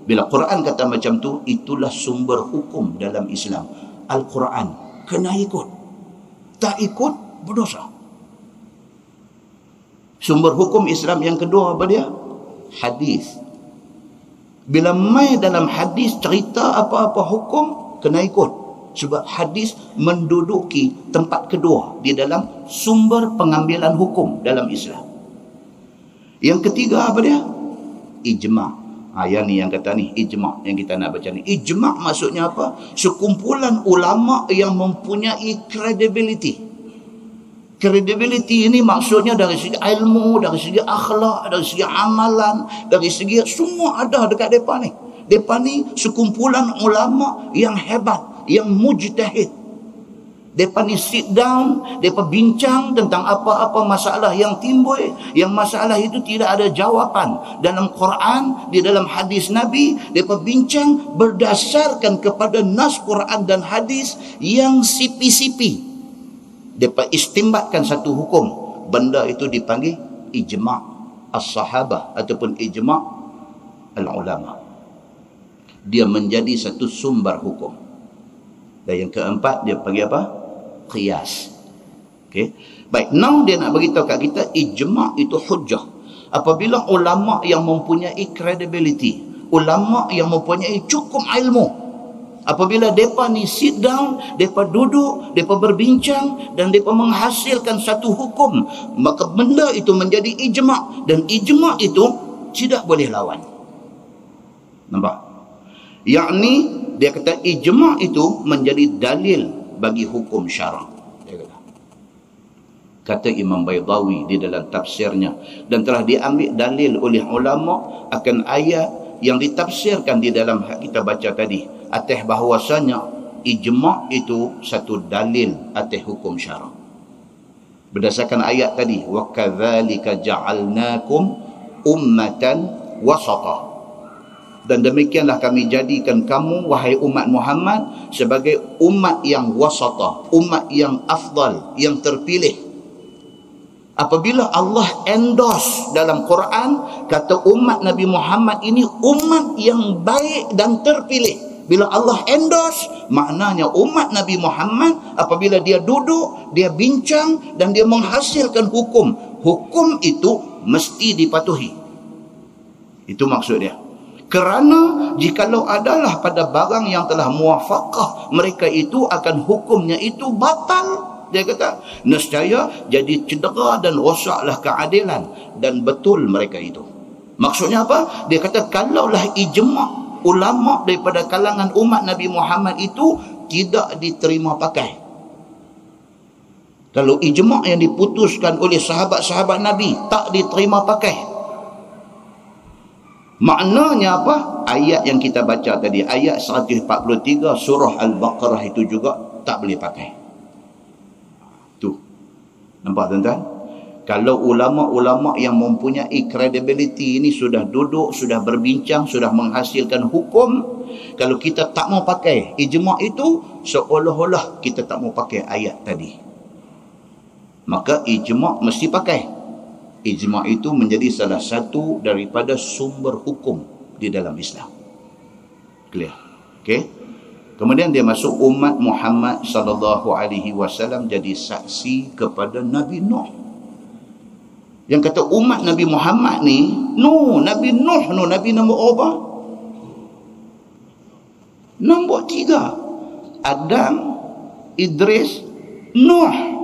Bila Quran kata macam tu, itulah sumber hukum dalam Islam. Al-Quran kena ikut. Tak ikut, berdosa. Sumber hukum Islam yang kedua apa dia? Hadis. Bila mai dalam hadis cerita apa-apa hukum, kena ikut. Sebab hadis menduduki tempat kedua di dalam sumber pengambilan hukum dalam Islam. Yang ketiga apa dia? Ijma'. Yang ni yang kata ni, ijma' yang kita nak baca ni. Ijma' maksudnya apa? Sekumpulan ulama yang mempunyai credibility. Credibility ini maksudnya dari segi ilmu, dari segi akhlak, dari segi amalan, dari segi semua ada dekat mereka ni. Mereka ni sekumpulan ulama yang hebat, yang mujtahid. Mereka ni sit down, mereka bincang tentang apa-apa masalah yang timbul, yang masalah itu tidak ada jawapan dalam Quran, di dalam hadis Nabi. Mereka bincang berdasarkan kepada nas Quran dan hadis yang sipi-sipi. Mereka istimbatkan satu hukum. Benda itu dipanggil ijma' as-sahabah ataupun ijma' al-ulama. Dia menjadi satu sumber hukum. Dan yang keempat dia panggil apa? Qiyas. Okey. Baik, now dia nak beritahu kat kita ijma' itu hujjah. Apabila ulama yang mempunyai credibility, ulama yang mempunyai cukup ilmu, apabila mereka ni sit down, mereka duduk, mereka berbincang dan mereka menghasilkan satu hukum, maka benda itu menjadi ijma'. Dan ijma' itu tidak boleh lawan. Nampak? Yakni dia kata ijma' itu menjadi dalil bagi hukum syarak. Kata Imam Baydawi di dalam tafsirnya, dan telah diambil dalil oleh ulama akan ayat yang ditafsirkan di dalam kita baca tadi, atas bahawasanya ijma' itu satu dalil atas hukum syarak. Berdasarkan ayat tadi, wa kadzalika ja'alnakum ummatan wasata. Dan demikianlah kami jadikan kamu, wahai umat Muhammad, sebagai umat yang wasata, umat yang afdal, yang terpilih. Apabila Allah endorse dalam Quran, kata umat Nabi Muhammad ini umat yang baik dan terpilih. Bila Allah endorse, maknanya umat Nabi Muhammad apabila dia duduk, dia bincang dan dia menghasilkan hukum, hukum itu mesti dipatuhi. Itu maksud dia. Kerana jikalau adalah pada barang yang telah muwafaqah mereka itu, akan hukumnya itu batal. Dia kata nescaya jadi cedera dan rosaklah keadilan, dan betul mereka itu. Maksudnya apa? Dia kata kalaulah ijma' ulama daripada kalangan umat Nabi Muhammad itu tidak diterima pakai. Kalau ijma' yang diputuskan oleh sahabat-sahabat Nabi tak diterima pakai, maknanya apa? Ayat yang kita baca tadi, ayat 143 surah Al-Baqarah itu juga tak boleh pakai. Tu. Nampak tuan-tuan? Kalau ulama-ulama yang mempunyai credibility ini sudah duduk, sudah berbincang, sudah menghasilkan hukum, kalau kita tak mau pakai ijma' itu, seolah-olah kita tak mau pakai ayat tadi. Maka ijma' mesti pakai. Ijma' itu menjadi salah satu daripada sumber hukum di dalam Islam. Clear? Okey. Kemudian dia masuk umat Muhammad sallallahu alaihi wasallam jadi saksi kepada Nabi Nuh. Yang kata umat Nabi Muhammad ni, Nabi Nuh, Nabi nombor berapa? Nombor 3. Adam, Idris, Nuh.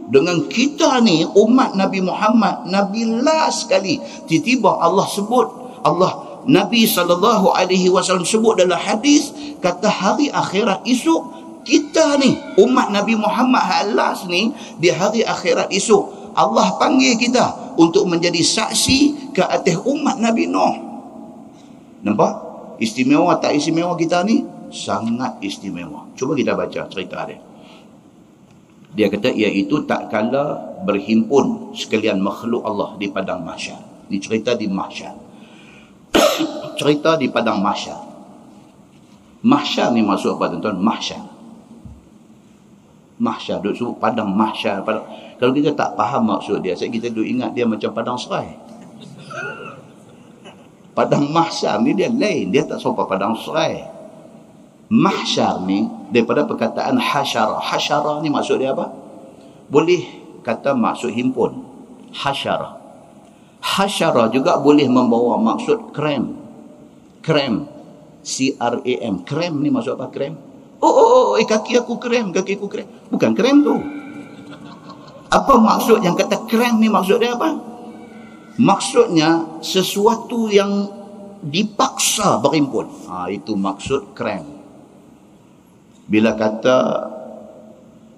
Dengan kita ni umat Nabi Muhammad, Nabi last sekali tiba-tiba Allah sebut, Nabi SAW sebut dalam hadis, kata hari akhirat esok, kita ni umat Nabi Muhammad last ni, di hari akhirat esok Allah panggil kita untuk menjadi saksi ke atas umat Nabi Nuh. Nampak? Istimewa tak istimewa kita ni? Sangat istimewa. Cuba kita baca cerita dia. Dia kata, iaitu tak kala berhimpun sekalian makhluk Allah di padang mahsyar. Ini cerita di mahsyar. Cerita di padang mahsyar. Mahsyar ni maksud apa tuan-tuan? Mahsyar. Mahsyar, duk sebut padang mahsyar. Kalau kita tak faham maksud dia, kita duk ingat dia macam padang serai. Padang mahsyar ni dia lain, dia tak serupa padang serai. Mahsyar ni daripada perkataan hasyara. Hasyara ni maksud dia apa? Boleh kata maksud himpun. Hasyara. Hasyara juga boleh membawa maksud krem. Krem. C-R-A-M. Krem ni maksud apa? Krem. Kaki aku krem. Kaki aku krem. Bukan krem tu. Apa maksud yang kata krem ni? Maksud dia apa? Maksudnya sesuatu yang dipaksa berhimpun. Itu maksud krem. Bila kata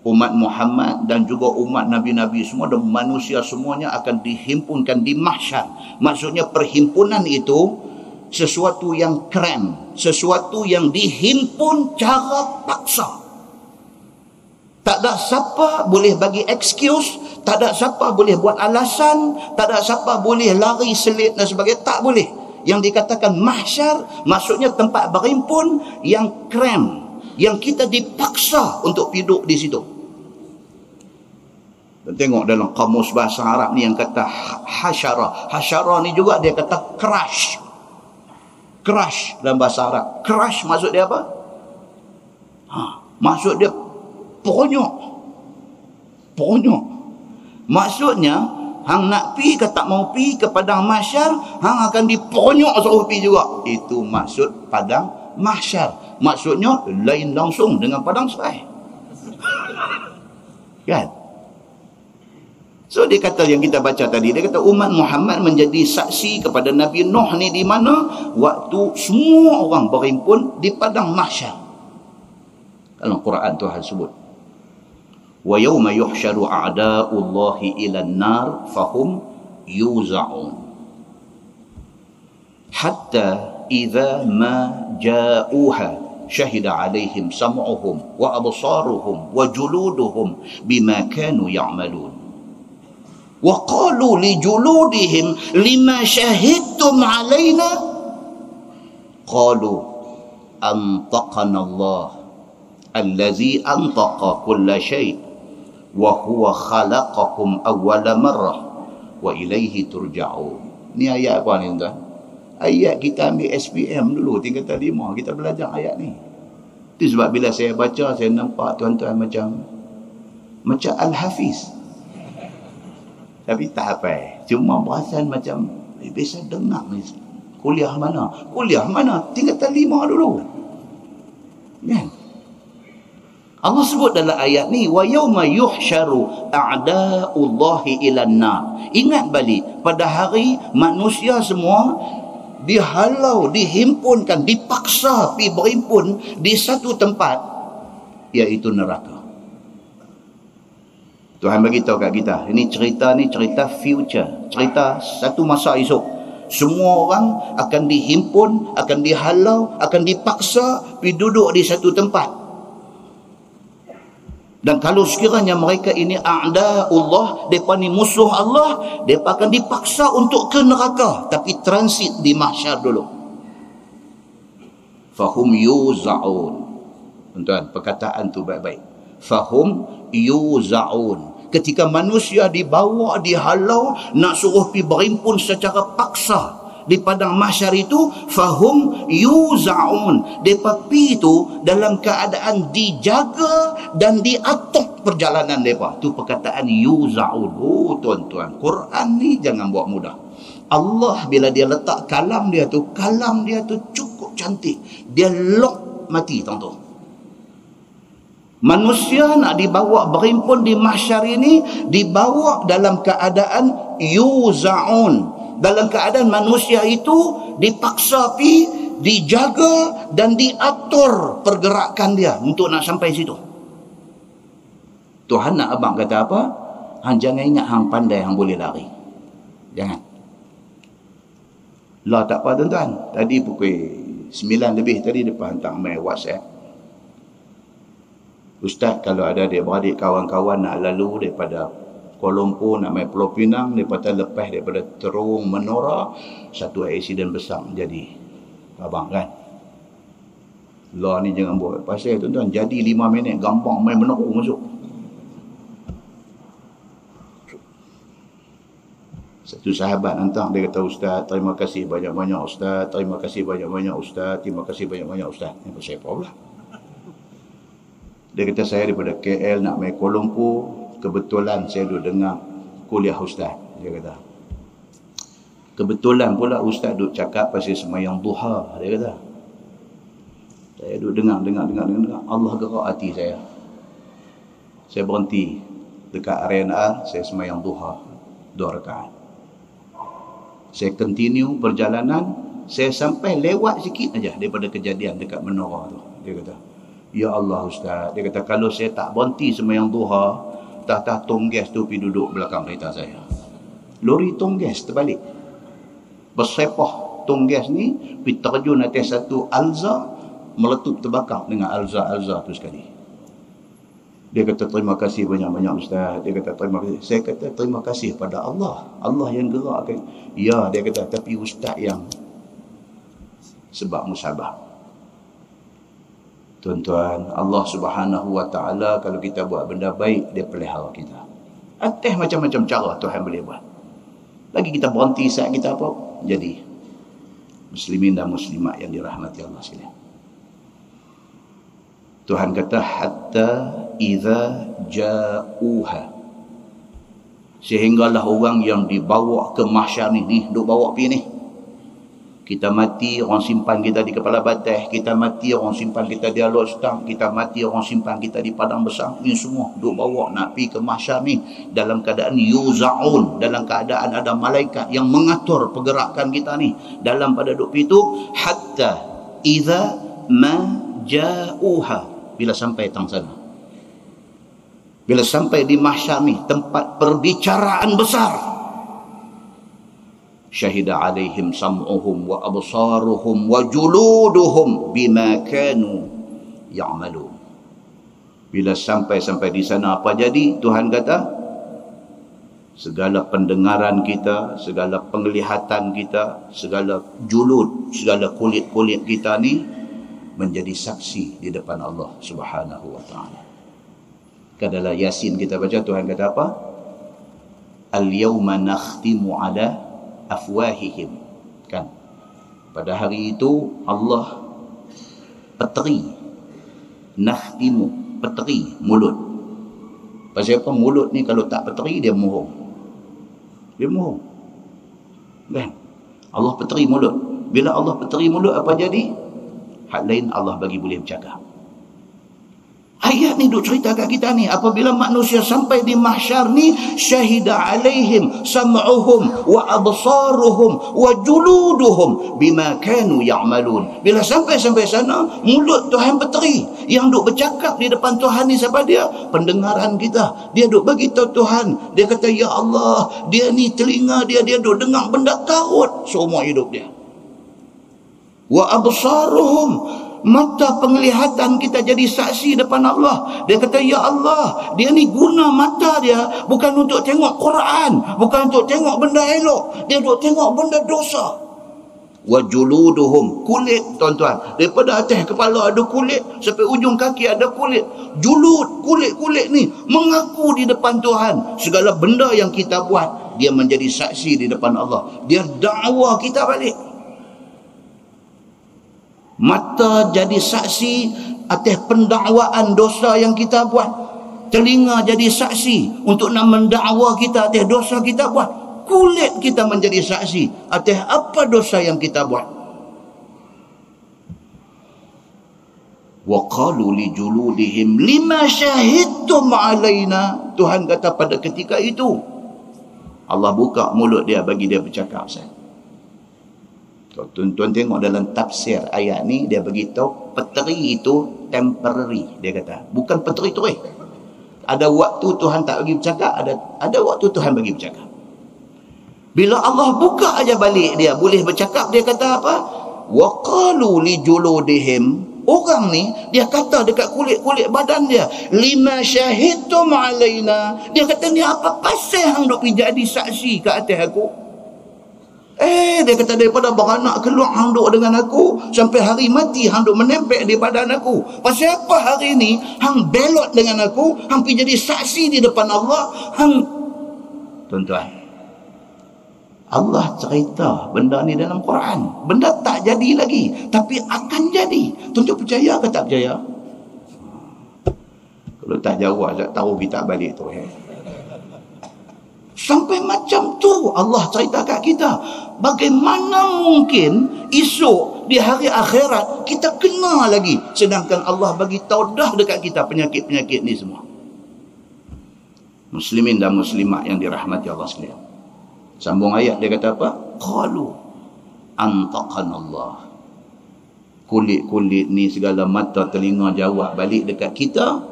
umat Muhammad dan juga umat Nabi-Nabi semua dan manusia semuanya akan dihimpunkan di mahsyar. Maksudnya perhimpunan itu sesuatu yang krem, sesuatu yang dihimpun cara paksa. Tak ada siapa boleh bagi excuse, tak ada siapa boleh buat alasan, tak ada siapa boleh lari selit dan sebagainya, tak boleh. Yang dikatakan mahsyar maksudnya tempat berhimpun yang krem, yang kita dipaksa untuk hidup di situ. Dan tengok dalam kamus bahasa Arab ni yang kata hasyara. Hasyara ni juga dia kata crush. Crush dalam bahasa Arab. Crush maksud dia apa? Maksud dia pokonyok. Pokonyok. Maksudnya hang nak pi ke tak mau pi ke padang mahsyar, hang akan dipokonyok suruh pi juga. Itu maksud padang mahsyar. Maksudnya lain langsung dengan padang serai. Kan? So dia kata yang kita baca tadi, dia kata umat Muhammad menjadi saksi kepada Nabi Nuh ni di mana? Waktu semua orang berhimpun di padang mahsyar. Dalam Quran Tuhan sebut, wa yawma yuhsyaru a'da'ullahi ilan nar fahum yuza'un hatta idza ma ja'uha syahida alaihim sam'uhum wa absaruhum wa juluduhum bima kanu ya'malun wa qalu li juludihim lima syahidtum alaina qalu antaqana Allah allazi antaqa kulla syai' wa huwa khalaqakum awwala marrah wa ilaihi turja'un. Ni ayat apa ni tuan? Ayat kita ambil SPM dulu tingkatan 5, kita belajar ayat ni. Itu sebab bila saya baca, saya nampak tuan-tuan macam Al-Hafiz. Tapi tak apa, cuma perasan macam biasa dengar ni. Kuliah mana? Kuliah mana? Tingkatan 5 dulu. Kan? Allah sebut dalam ayat ni, wa yauma yuhsyaru a'da'ullahi ilan nar. Ingat balik pada hari manusia semua dihalau, dihimpunkan, dipaksa pergi berhimpun di satu tempat, iaitu neraka. Tuhan bagi tahu kat kita, ini cerita future, cerita satu masa esok. Semua orang akan dihimpun, akan dihalau, akan dipaksa pergi duduk di satu tempat. Dan kalau sekiranya mereka ini a'da'ullah, mereka ni musuh Allah, mereka akan dipaksa untuk ke neraka, tapi transit di mahsyar dulu. Fahum yuza'un. Tuan-tuan, perkataan tu baik-baik. Fahum yuza'un. Ketika manusia dibawa, dihalau, nak suruh pergi berhimpun secara paksa di padang mahsyar itu, fahum yuza'un. Mereka pergi itu dalam keadaan dijaga dan diatur perjalanan mereka. Itu perkataan yuza'un. Oh tuan-tuan, Quran ni jangan buat mudah. Allah bila dia letak kalam dia tu cukup cantik. Dia lock mati tuan-tuan. Manusia nak dibawa berhimpun di mahsyar ini, dibawa dalam keadaan yuza'un. Dalam keadaan manusia itu dipaksa pi, dijaga dan diatur pergerakan dia untuk nak sampai situ. Tuhan nak abang kata apa? Hang jangan ingat hang pandai, hang boleh lari. Jangan. Lah tak apa tuan-tuan. Tadi pukul 9 lebih tadi depan hantar mail WhatsApp. Ustaz, kalau ada adik-beradik kawan-kawan nak lalu daripada Kuala Lumpur nak main Pulau Pinang, daripada lepas daripada Terung Menora, satu aksiden besar jadi. Abang kan? Lah ni jangan buat pasal tuan-tuan. Jadi 5 minit gampang main Menora masuk. Satu sahabat hantar, dia kata, Ustaz, terima kasih banyak-banyak Ustaz, terima kasih banyak-banyak Ustaz, terima kasih banyak-banyak Ustaz. Ini pasal apa pula? Dia kata, saya daripada KL nak main Kuala Lumpur, kebetulan saya duduk dengar kuliah Ustaz. Dia kata, kebetulan pula Ustaz duduk cakap pasal semayang duha. Dia kata, saya duduk dengar. Allah gerak hati saya. Saya berhenti dekat arena, saya semayang duha 2 rakaat. Saya continue perjalanan, saya sampai lewat sikit aja daripada kejadian dekat menara tu. Dia kata, ya Allah Ustaz, dia kata, kalau saya tak berhenti semayang duha, tak tong gas tu pergi duduk belakang kereta saya. Lori tong gas terbalik. Bersepah tong gas ni, pergi terjun atas satu Alza, meletup terbakar dengan Alza tu sekali. Dia kata, terima kasih banyak-banyak Ustaz. Dia kata, terima kasih. Saya kata, terima kasih pada Allah. Allah yang gerakkan. Ya, dia kata, tapi Ustaz yang sebab musabah. Tuan-tuan, Allah Subhanahu Wa Ta'ala kalau kita buat benda baik, dia pelihara kita. Atas macam-macam cara Tuhan boleh buat. Lagi kita berhenti saat kita apa? Jadi muslimin dan muslimat yang dirahmati Allah sekalian. Tuhan kata, hatta idza ja'uha, sehinggalah orang yang dibawa ke mahsyar ni duk bawa pergi ni. Kita mati, orang simpan kita di kepala batas. Kita mati, orang simpan kita di alur stang. Kita mati, orang simpan kita di padang besar. Ini semua duk bawa nak pergi ke mahsyar ni dalam keadaan yuza'un, dalam keadaan ada malaikat yang mengatur pergerakan kita ni dalam pada duk pergi tu. Hatta idza ma ja'uha, bila sampai tang sana, bila sampai di mahsyar ni, tempat perbicaraan besar, syahida alaihim sam'uhum wa absaruhum wa juluduhum bima kanu ya'malun. Bila sampai di sana apa jadi? Tuhan kata, segala pendengaran kita, segala penglihatan kita, segala julud, segala kulit-kulit kita ni menjadi saksi di depan Allah Subhanahu Wa Ta'ala. Kadalah Yasin kita baca, Tuhan kata apa? Al-yawma nakhtimu ala afwahihim. Kan? Pada hari itu Allah peteri. Nakhtimu, peteri mulut. Pasal apa? Mulut ni kalau tak peteri, dia mohong. Dia mohong. Kan? Allah peteri mulut. Bila Allah peteri mulut, apa jadi? Hak lain Allah bagi boleh bercakap. Ayat ni duk cerita kat kita ni, apabila manusia sampai di mahsyar ni, syahida alaihim sam'uhum wa absaruhum wa juluduhum bima kanu ya'malun. Bila sampai sana, mulut Tuhan peteri. Yang duk bercakap di depan Tuhan ni siapa dia? Pendengaran kita. Dia duk bagi tahu Tuhan. Dia kata, ya Allah, dia ni telinga dia duk dengar benda tarut seumur hidup dia. Wa absaruhum, mata penglihatan kita jadi saksi depan Allah. Dia kata, ya Allah, dia ni guna mata dia bukan untuk tengok Quran, bukan untuk tengok benda elok, dia untuk tengok benda dosa. Wa juluduhum, kulit tuan-tuan, daripada atas kepala ada kulit sampai ujung kaki ada kulit. Julud, kulit-kulit ni mengaku di depan Tuhan segala benda yang kita buat. Dia menjadi saksi di depan Allah. Dia dakwa kita balik. Mata jadi saksi atas pendakwaan dosa yang kita buat. Telinga jadi saksi untuk nak mendakwa kita atas dosa kita buat. Kulit kita menjadi saksi atas apa dosa yang kita buat. Wa qalu li juludihim lima syahidtum alaina. Tuhan kata pada ketika itu, Allah buka mulut dia bagi dia bercakap. Tuan-tuan tengok dalam tafsir ayat ni, dia beritahu peteri itu temporary. Dia kata bukan peteri terus. Ada waktu Tuhan tak bagi bercakap, ada waktu Tuhan bagi bercakap. Bila Allah buka aja balik dia boleh bercakap, dia kata apa? Wa qalu li juludihim. Orang ni dia kata dekat kulit-kulit badan dia, lima syahidtum alaina. Dia kata, ni apa pasal hang duk pergi jadi saksi ke atas aku? Dia kata, daripada beranak keluar hang duk dengan aku, sampai hari mati hang duk menempel di badan aku. Pasal apa hari ni hang belot dengan aku, hang pergi jadi saksi di depan Allah? Tuan-tuan, Allah cerita benda ni dalam Quran. Benda tak jadi lagi, tapi akan jadi. Tuan-tuan percaya ke tak percaya? Kalau tak jawab, tak tahu kita balik tu. Sampai macam tu Allah cerita kat kita. Bagaimana mungkin esok di hari akhirat kita kena lagi, sedangkan Allah bagi tahu dah dekat kita penyakit-penyakit ni semua. Muslimin dan muslimat yang dirahmati Allah sekalian. Sambung ayat, dia kata apa? Qalu antaqanallah. Kulit-kulit ni segala mata telinga jawab balik dekat kita.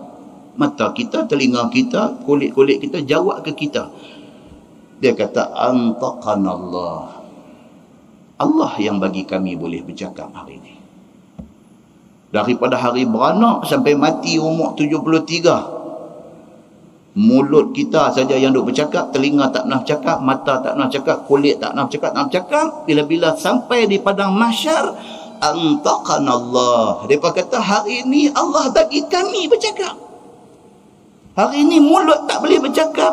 Mata kita, telinga kita, kulit-kulit kita jawab ke kita. Dia kata antaqanallah. Allah yang bagi kami boleh bercakap hari ini. Daripada hari beranak sampai mati umur 73, mulut kita saja yang duk bercakap, telinga tak pernah bercakap, mata tak pernah bercakap, kulit tak pernah bercakap, Bila-bila sampai di padang mahsyar, antaqanallah. Mereka kata, hari ini Allah bagi kami bercakap. Hari ini mulut tak boleh bercakap,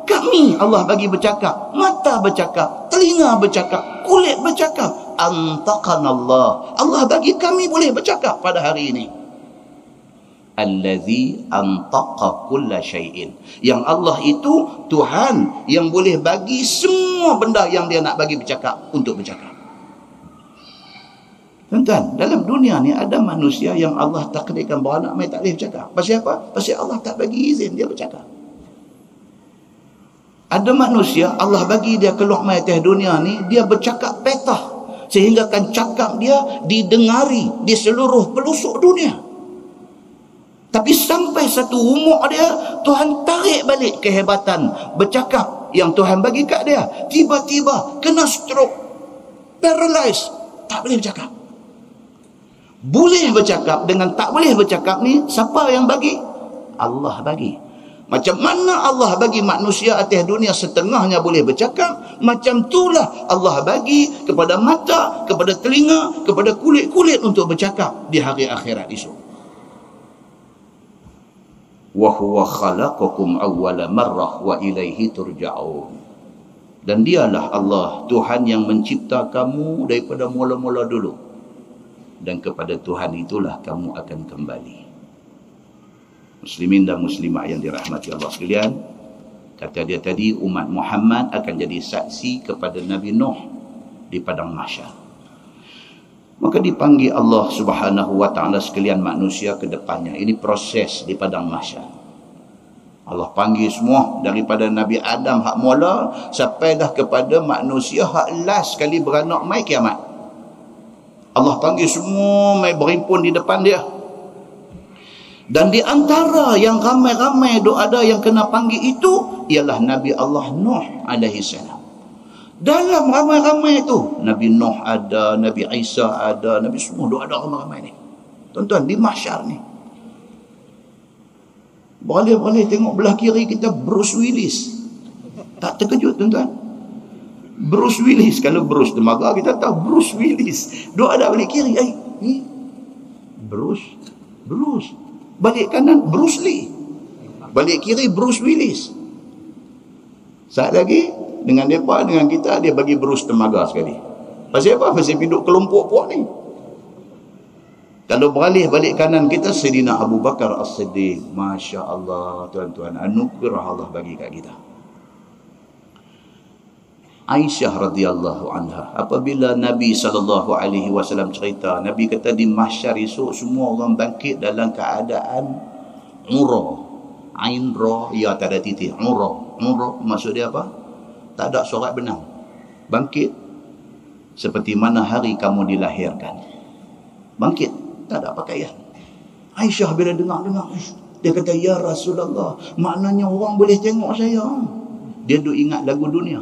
kami Allah bagi bercakap. Mata bercakap, telinga bercakap, kulit bercakap. Antaqanallah. Allah bagi kami boleh bercakap pada hari ini. Allazi antaqa kulla syai'in. Yang Allah itu Tuhan yang boleh bagi semua benda yang dia nak bagi bercakap untuk bercakap. Tuan-tuan, dalam dunia ni ada manusia yang Allah takdirkan beranak mai tak boleh bercakap. Pasal apa? Pasal Allah tak bagi izin dia bercakap. Ada manusia Allah bagi dia keluar mai atas dunia ni, dia bercakap petah sehingga kan cakap dia didengari di seluruh pelosok dunia. Tapi sampai satu umur dia, Tuhan tarik balik kehebatan bercakap yang Tuhan bagi kat dia. Tiba-tiba kena stroke, paralyzed, tak boleh bercakap. Boleh bercakap dengan tak boleh bercakap ni, siapa yang bagi? Allah bagi. Macam mana Allah bagi manusia atas dunia setengahnya boleh bercakap, macam itulah Allah bagi kepada mata, kepada telinga, kepada kulit-kulit untuk bercakap di hari akhirat esok. Wa huwa khalaqakum awwala marrah wa ilaihi turja'un. Dan dialah Allah, Tuhan yang mencipta kamu daripada mula-mula dulu, dan kepada Tuhan itulah kamu akan kembali. Muslimin dan muslimat yang dirahmati Allah sekalian, kata dia tadi, umat Muhammad akan jadi saksi kepada Nabi Nuh di padang mahsyar. Maka dipanggil Allah Subhanahu wa ta'ala sekalian manusia ke depannya. Ini proses di padang mahsyar. Allah panggil semua daripada Nabi Adam hak mula sampai dah kepada manusia hak last sekali beranak mai kiamat. Allah panggil semua mai berhimpun di depan dia. Dan di antara yang ramai-ramai ada yang kena panggil itu ialah Nabi Allah Nuh alaihi salam. Dalam ramai-ramai itu Nabi Nuh ada, Nabi Isa ada, Nabi semua ada ramai-ramai ni. Tuan-tuan, di mahsyar ni boleh tengok belah kiri kita Bruce Willis. Tak terkejut tuan-tuan? Bruce Willis, kalau Bruce dermaga kita tahu Bruce Willis. Ada balik kiri, Bruce. Balik kanan Bruce Lee. Balik kiri Bruce Willis. Saat lagi dengan mereka, dengan kita, dia bagi Bruce dermaga sekali. Pasal apa? Pasal hidup kelompok puak ni. Kalau beralih balik kanan kita, Sayyidina Abu Bakar As-Siddiq. Masya Allah, tuan-tuan, anugerah Allah bagi kat kita. Aisyah radhiyallahu anha, apabila Nabi SAW cerita, Nabi kata di mahsyar esok semua orang bangkit dalam keadaan urah. Ain ra, ya tak ada titik. Urah maksud dia apa? Tak ada sorak benang. Bangkit seperti mana hari kamu dilahirkan. Bangkit, tak ada pakaian. Aisyah bila dengar, Dia kata, ya Rasulullah, maknanya orang boleh tengok saya. Dia duk ingat lagu dunia.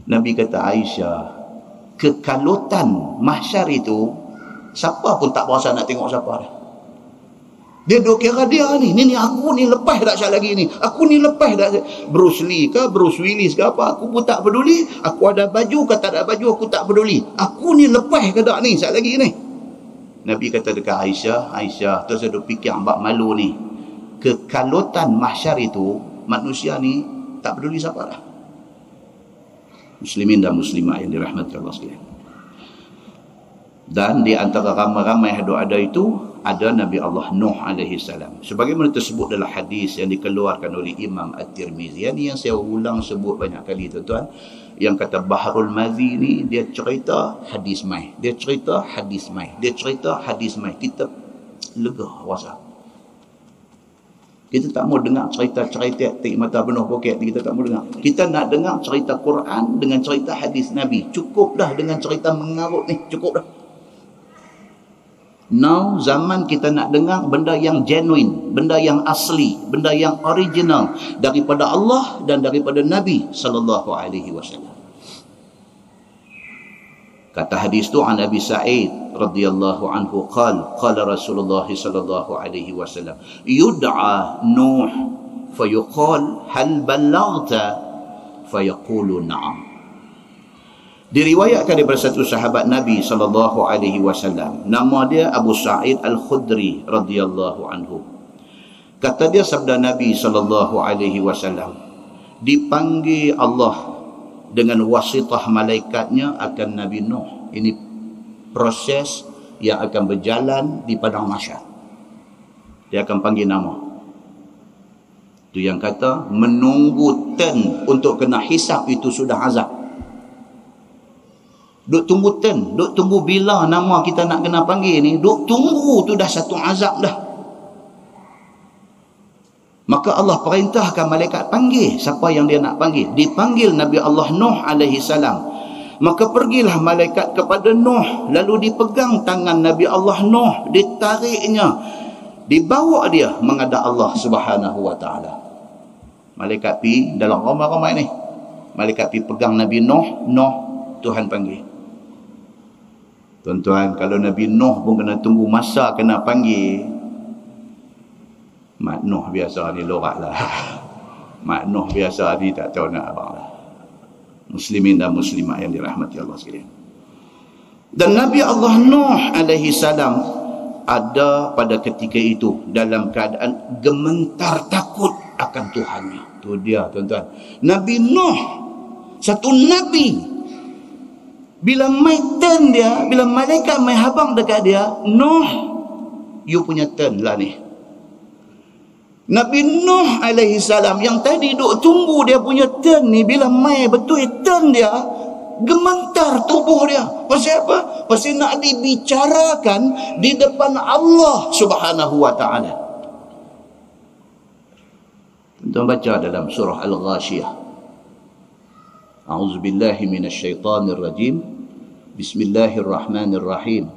Nabi kata, Aisyah, kekalutan mahsyar itu, siapa pun tak berasa nak tengok siapa dah. Dia duk kira dia ni aku ni lepas dah sekali lagi ni. Aku ni lepas dah. Bruce Lee ke, Bruce Willis ke apa, aku pun tak peduli. Aku ada baju ke tak ada baju, aku tak peduli. Aku ni lepas ke tak ni sekali lagi ni. Nabi kata dekat Aisyah, tu saya duk fikir ambak malu ni. Kekalutan mahsyar itu, manusia ni tak peduli siapa dah. Muslimin dan muslimat yang dirahmati Allah sekalian. Dan di antara ramai-ramai yang ada itu, ada Nabi Allah Nuh alaihi salam. Sebagaimana tersebut dalam hadis yang dikeluarkan oleh Imam At-Tirmizi. Ini yang saya ulang sebut banyak kali tuan-tuan. Yang kata Bahrul Mazi ni, dia cerita hadis mai. Dia cerita hadis mai. Dia cerita hadis mai. Kita lega rasa. Kita tak mau dengar cerita-cerita tik mata penuh poket. Kita tak mau dengar. Kita nak dengar cerita Quran dengan cerita hadis Nabi. Cukup dah dengan cerita mengarut ni. Cukup dah. Now zaman kita nak dengar benda yang genuine, benda yang asli, benda yang original daripada Allah dan daripada Nabi sallallahu alaihi wasallam. Kata hadis tu an Abi Sa'id radhiyallahu anhu qala Rasulullah sallallahu alaihi wasallam yud'a Nuh fayuqal hal ballaghta fayaqulu na'am. Diriwayatkan daripada satu sahabat Nabi sallallahu alaihi wasallam, nama dia Abu Sa'id Al-Khudri radhiyallahu anhu. Kata dia sabda Nabi sallallahu alaihi wasallam, dipanggil Allah dengan wasitah malaikatnya akan Nabi Nuh. Ini proses yang akan berjalan di padang mahsyar. Dia akan panggil nama. Itu yang kata menunggu turn untuk kena hisap itu sudah azab. Duk tunggu turn, duk tunggu bila nama kita nak kena panggil ni, duk tunggu tu dah satu azab dah. Maka Allah perintahkan malaikat panggil siapa yang dia nak panggil. Dipanggil Nabi Allah Nuh alaihi salam. Maka pergilah malaikat kepada Nuh, lalu dipegang tangan Nabi Allah Nuh, ditariknya, dibawa dia menghadap Allah Subhanahu wa taala. Malaikat pi dalam ramai-ramai ni. Malaikat pi pegang Nabi Nuh, Tuhan panggil. Tuan-tuan, kalau Nabi Nuh pun kena tunggu masa kena panggil, Mak Nuh biasa ni lorak lah. Mak Nuh biasa ni tak tahu nak apa lah. Muslimin dan muslimat yang dirahmati Allah sekalian. Dan Nabi Allah Nuh alaihi salam ada pada ketika itu dalam keadaan gementar takut akan Tuhannya. Tu dia tuan-tuan. Nabi Nuh, satu Nabi, bila mai turn dia, bila malaikat mai habang dekat dia, Nuh, you punya turn lah ni. Nabi Nuh alaihi salam yang tadi duk tunggu dia punya turn ni, bila mai betul turn dia, gementar tubuh dia. Pasal apa? Pasal nak dibicarakan di depan Allah Subhanahu wa taala. Tuan baca dalam surah Al-Ghashiyah. A'udzubillahi minasyaitanir rajim. Bismillahirrahmanirrahim.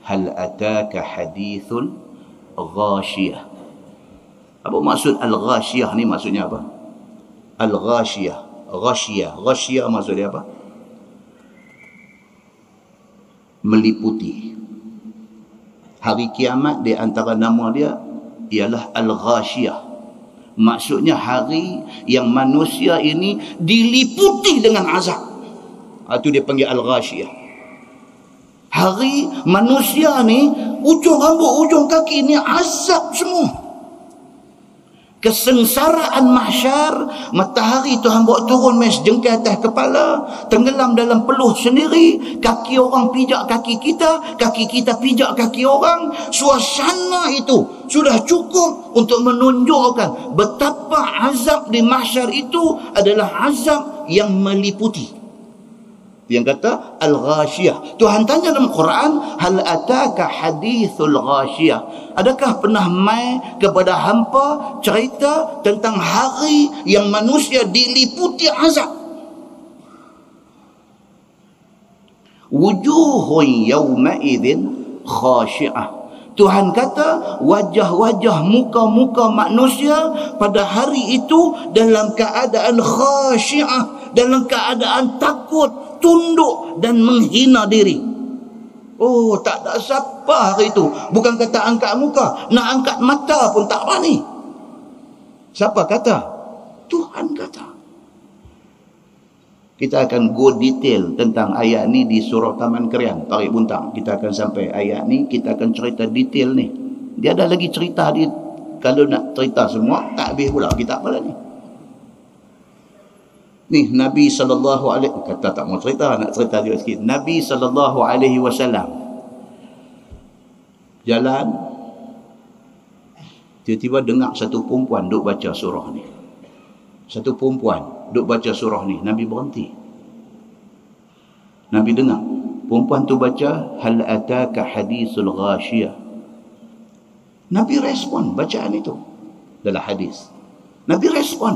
Hal ataka hadithul ghashiyah. Apa maksud al-ghashiyah ni? Maksudnya apa? Al-ghashiyah, ghashiyah maksudnya apa? Meliputi. Hari kiamat di antara nama dia ialah al-ghashiyah. Maksudnya hari yang manusia ini diliputi dengan azab. Itu dia panggil al-ghashiyah. Hari manusia ni ujung rambut, ujung kaki ni azab semua. Kesengsaraan mahsyar, matahari Tuhan buat turun mes jengkai atas kepala, tenggelam dalam peluh sendiri, kaki orang pijak kaki kita pijak kaki orang. Suasana itu sudah cukup untuk menunjukkan betapa azab di mahsyar itu adalah azab yang meliputi. Yang kata al-ghashiyah. Tuhan tanya dalam Quran, hal ataka hadithul ghashiyah. Adakah pernah mai kepada hampa cerita tentang hari yang manusia diliputi azab? Wujuhun yawma idzin khashi'ah. Tuhan kata wajah-wajah muka-muka manusia pada hari itu dalam keadaan khasyiah, dalam keadaan takut, tunduk dan menghina diri. Oh, tak ada siapa hari itu. Bukan kata angkat muka, nak angkat mata pun tak berani. Siapa kata? Tuhan kata. Kita akan go detail tentang ayat ni di surah Taman Kerian, Tarik Buntang. Kita akan sampai ayat ni, kita akan cerita detail ni. Dia ada lagi cerita di, kalau nak cerita semua tak habis pula kitab pula ni. Ni Nabi sallallahu alaihi, kata tak mau cerita, nak cerita juga sikit. Nabi sallallahu alaihi wasallam jalan, tiba-tiba dengar satu perempuan duk baca surah ni. Satu perempuan duk baca surah ni. Nabi berhenti. Nabi dengar perempuan tu baca hal ataka hadisul ghashiyah. Nabi respon bacaan itu dalam hadis. Nabi respon.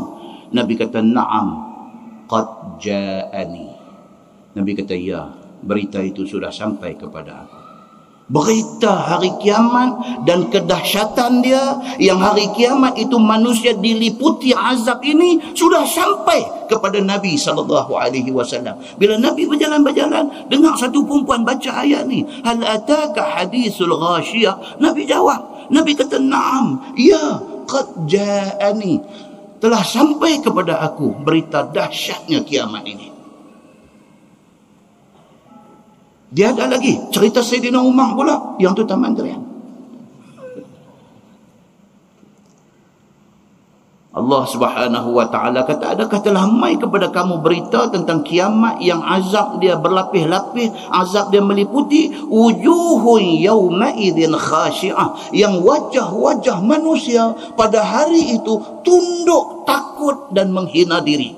Nabi kata na'am qad ja'ani. Nabi kata ya, berita itu sudah sampai kepada aku. Berita hari kiamat dan kedahsyatan dia, yang hari kiamat itu manusia diliputi azab ini, sudah sampai kepada Nabi SAW. Bila Nabi berjalan-berjalan, dengar satu perempuan baca ayat ni, hal ataka hadisul ghashiyah. Nabi jawab. Nabi kata na'am, ya, qad ja'ani, telah sampai kepada aku berita dahsyatnya kiamat ini. Dia ada lagi cerita Sayyidina Umar pula, yang tu Taman Kerian. Allah Subhanahu wa taala kata, adakah telah mai kepada kamu berita tentang kiamat yang azab dia berlapis-lapis, azab dia meliputi wujuhun yauma idzin khashi'ah, yang wajah-wajah manusia pada hari itu tunduk, takut dan menghina diri.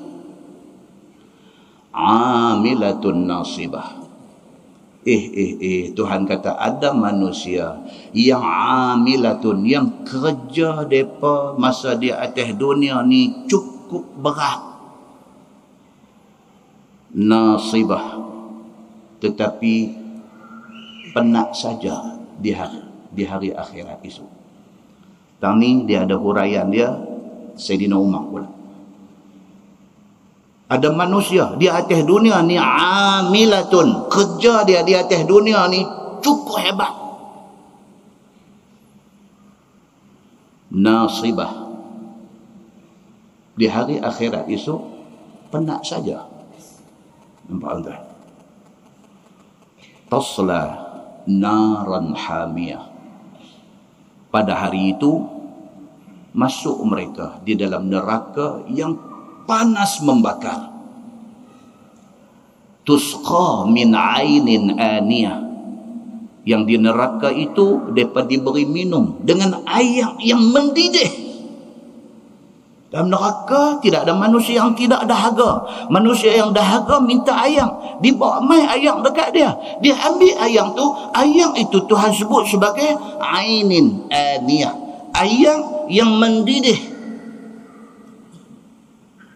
Amilatun nasibah. Tuhan kata ada manusia yang amilatun, yang kerja depa masa dia atas dunia ni cukup berat, nasibah, tetapi penat saja di hari akhirat esok. Tang ni dia ada huraian dia Sayyidina Umar pula. Ada manusia di atas dunia ni amilatun, kerja dia di atas dunia ni cukup hebat, nasibah, di hari akhirat esok penat saja. Nampak tak? Tasla naran hamiyah. Pada hari itu masuk mereka di dalam neraka yang panas membakar. Tusqa min ainin aniyah. Yang di neraka itu mereka diberi minum dengan air yang mendidih. Dalam neraka tidak ada manusia yang tidak dahaga. Manusia yang dahaga minta ayam, dibawa mai ayam dekat dia, dia ambil ayam tu. Ayam itu Tuhan sebut sebagai ainin aniyah, ayam yang mendidih.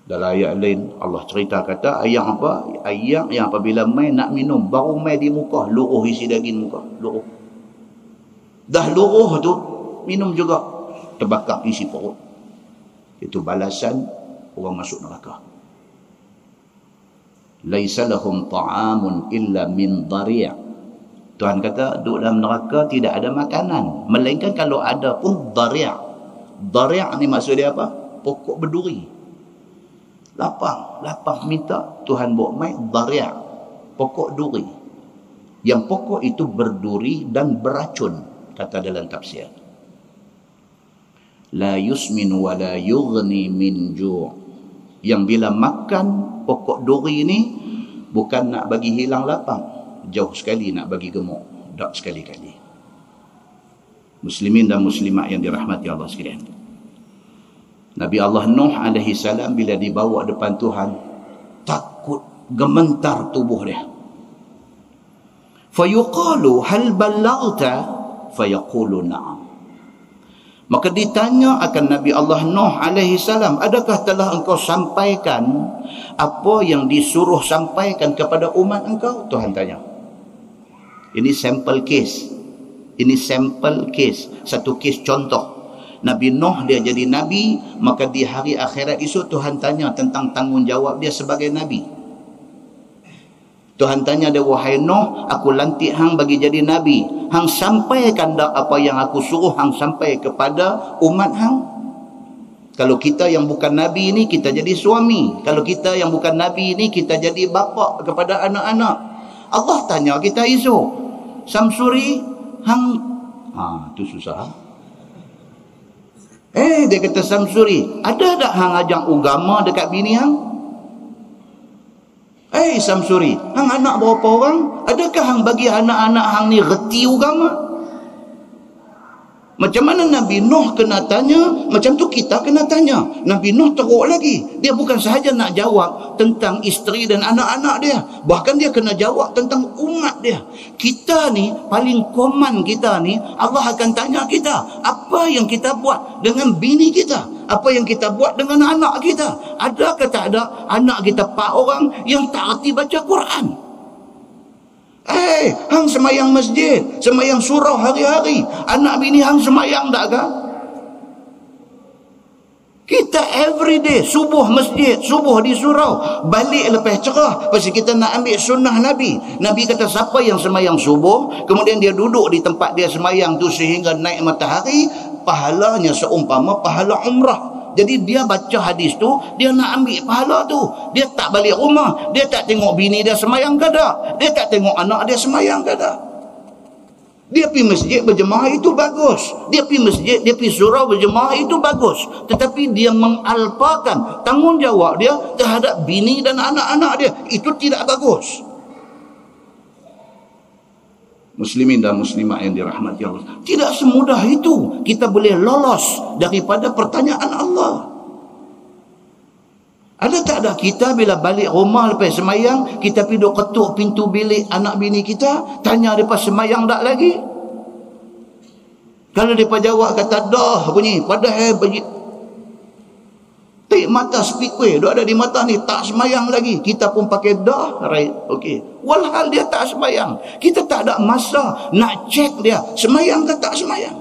Dalam ayat lain Allah cerita kata ayam apa? Ayam yang apabila mai nak minum, baru mai di muka, luruh isi daging muka, luruh. Dah luruh tu minum juga, terbakar isi perut. Itu balasan orang masuk neraka. Laisa lahum ta'amun illa min dhari'. Tuhan kata duduk dalam neraka tidak ada makanan, melainkan kalau ada pun dhari'. Dhari' ni maksud dia apa? Pokok berduri. Lapang minta, Tuhan bawa mai dhari', pokok duri. Yang pokok itu berduri dan beracun, kata dalam tafsir. La yusmin wa la yughni min ju'. Yang bila makan pokok duri ini bukan nak bagi hilang lapang, jauh sekali nak bagi gemuk, dak sekali-kali. Muslimin dan muslimat yang dirahmati Allah sekalian. Nabi Allah Nuh alaihi salam bila dibawa depan Tuhan, takut gementar tubuh dia. Fayuqalu hal ballaghta fayaqulu na'am. Maka ditanya akan Nabi Allah Nuh alaihi salam, adakah telah engkau sampaikan apa yang disuruh sampaikan kepada umat engkau? Tuhan tanya. Ini sampel case. Ini sampel case, satu case contoh. Nabi Nuh dia jadi Nabi, maka di hari akhirat esok Tuhan tanya tentang tanggungjawab dia sebagai Nabi. Tuhan tanya dia, wahai Nuh, aku lantik hang bagi jadi Nabi. Hang sampaikan dak apa yang aku suruh hang sampai kepada umat hang? Kalau kita yang bukan Nabi ini, kita jadi suami. Kalau kita yang bukan Nabi ini, kita jadi bapa kepada anak-anak. Allah tanya kita esok, Samsuri, hang... tu susah. Dia kata, Samsuri, ada tak hang ajak agama dekat bini hang? Samsuri, hang anak berapa orang? Adakah hang bagi anak-anak hang ni reti agama? Macam mana Nabi Nuh kena tanya, macam tu kita kena tanya. Nabi Nuh teruk lagi. Dia bukan sahaja nak jawab tentang isteri dan anak-anak dia, bahkan dia kena jawab tentang umat dia. Kita ni, paling common kita ni, Allah akan tanya kita, apa yang kita buat dengan bini kita? Apa yang kita buat dengan anak kita? Ada ke tak ada anak kita 4 orang yang tak erti baca Quran? Hang semayang masjid, semayang surau hari-hari. Anak bini hang semayang tak ke? Kita everyday, subuh masjid, subuh di surau, balik lepas cerah, pasal kita nak ambil sunnah Nabi. Nabi kata siapa yang semayang subuh, kemudian dia duduk di tempat dia semayang tu sehingga naik matahari, pahalanya seumpama pahala umrah. Jadi dia baca hadis tu, dia nak ambil pahala tu. Dia tak balik rumah, dia tak tengok bini dia semayang ke tak, dia tak tengok anak dia semayang ke tak. Dia pergi masjid berjemaah itu bagus, dia pergi masjid, dia pergi surau berjemaah itu bagus, tetapi dia mengalpakan tanggungjawab dia terhadap bini dan anak-anak dia, itu tidak bagus. Muslimin dan muslimat yang dirahmati Allah, tidak semudah itu kita boleh lolos daripada pertanyaan Allah. Ada tak ada kita bila balik rumah lepas semayang, kita pergi duk ketuk pintu bilik anak bini kita, tanya mereka semayang tak lagi? Kalau mereka jawab kata dah bunyi, padahal tik mata speak way, duk ada di mata ni, tak semayang lagi, kita pun pakai dah, right, okey. Walhal dia tak semayang, kita tak ada masa nak cek dia semayang ke tak semayang.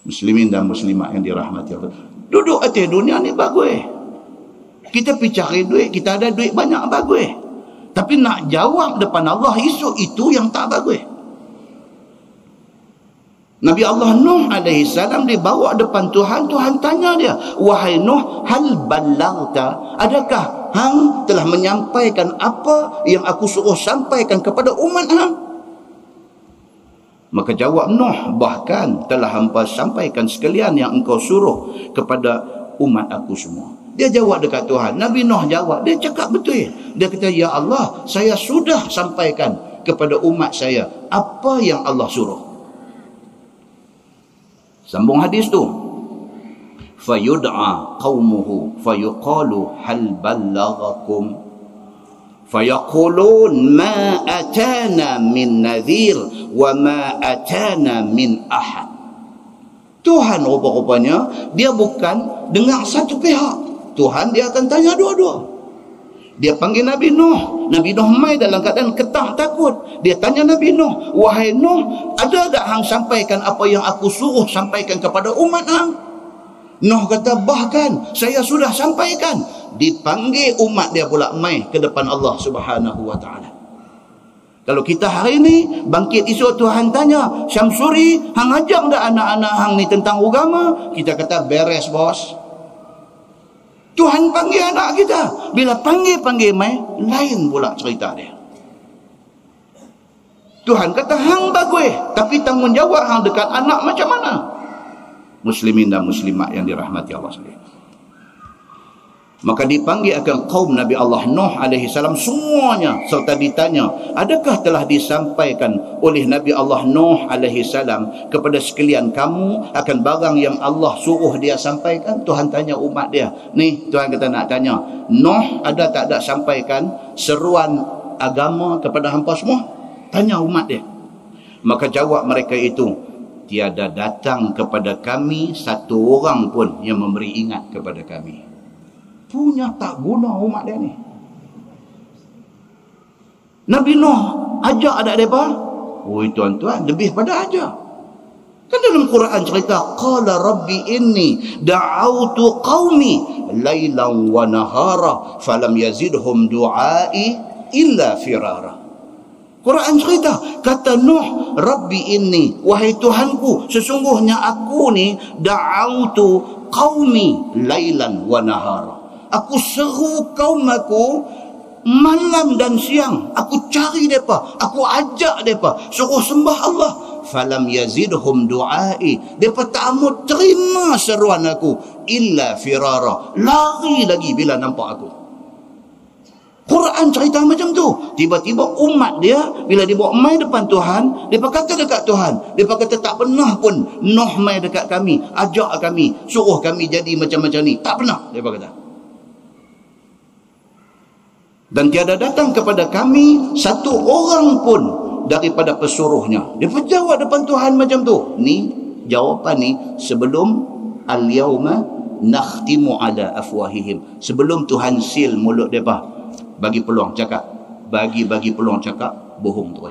Muslimin dan muslimat yang dirahmati Allah, duduk atas dunia ni bagus, kita pergi cari duit, kita ada duit banyak bagus, tapi nak jawab depan Allah esok, itu yang tak bagus. Nabi Allah Nuh alaihi salam dibawa depan Tuhan. Tuhan tanya dia, wahai Nuh, hal ballagta, adakah hang telah menyampaikan apa yang aku suruh sampaikan kepada umat hang? Maka jawab Nuh, bahkan telah hampa sampaikan sekalian yang engkau suruh kepada umat aku semua. Dia jawab dekat Tuhan. Nabi Nuh jawab, dia cakap betul. Dia kata, ya Allah, saya sudah sampaikan kepada umat saya apa yang Allah suruh. Sambung hadis tu, fayud'a qaumuhu fayuqalu hal ballaghakum fayaqulun ma atana min nadhir wa ma atana min ahad. Tuhan rupa-rupanya dia bukan dengar satu pihak, Tuhan dia akan tanya dua-dua. Dia panggil Nabi Nuh. Nabi Nuh mai dalam keadaan ketah takut. Dia tanya Nabi Nuh, wahai Nuh, ada tak hang sampaikan apa yang aku suruh sampaikan kepada umat hang? Nuh kata, bahkan saya sudah sampaikan. Dipanggil umat dia pula mai ke depan Allah Subhanahu wa taala. Kalau kita hari ni bangkit esok, Tuhan tanya, Syamsuri, hang ajak dah anak-anak hang ni tentang agama? Kita kata beres bos. Tuhan panggil anak kita, bila panggil mai, lain pula cerita dia. Tuhan kata hang bagus, tapi tanggungjawab hang dekat anak macam mana? Muslimin dan muslimat yang dirahmati Allah sekalian. Maka dipanggil akan kaum Nabi Allah Nuh alaihi salam semuanya, serta ditanya, adakah telah disampaikan oleh Nabi Allah Nuh alaihi salam kepada sekalian kamu akan barang yang Allah suruh dia sampaikan? Tuhan tanya umat dia. Ni Tuhan kata nak tanya, Nuh ada tak ada sampaikan seruan agama kepada hampa semua? Tanya umat dia. Maka jawab mereka itu, tiada datang kepada kami satu orang pun yang memberi ingat kepada kami. Punya tak guna umat dia ni. Nabi Nuh ajak adak mereka, Oi tuan-tuan, lebih pada ajar. Kan dalam Quran cerita, qala rabbi inni da'autu qaumi lailan wa nahara falam yazidhum du'ai illa firara. Quran cerita, kata Nuh, rabbi inni, wahai Tuhanku, sesungguhnya aku ni da'autu qaumi lailan wa nahara. Aku seru kaum aku malam dan siang. Aku cari mereka, aku ajak mereka suruh sembah Allah. Falam yazidhum du'ai, mereka tak mau terima seruan aku illa firara, lari lagi bila nampak aku. Quran cerita macam tu. Tiba-tiba umat dia bila dia bawa mai depan Tuhan, dia kata dekat Tuhan, dia kata tak pernah pun Nuh mai dekat kami, ajak kami, suruh kami jadi macam-macam ni, tak pernah, dia kata. Dan tiada datang kepada kami satu orang pun daripada pesuruhnya. Dia berjawab depan Tuhan macam tu. Ni jawapan ni sebelum al-yawma nakhtimu ala afwahihim, sebelum Tuhan seal mulut mereka, bagi peluang cakap, bagi peluang cakap, bohong tu.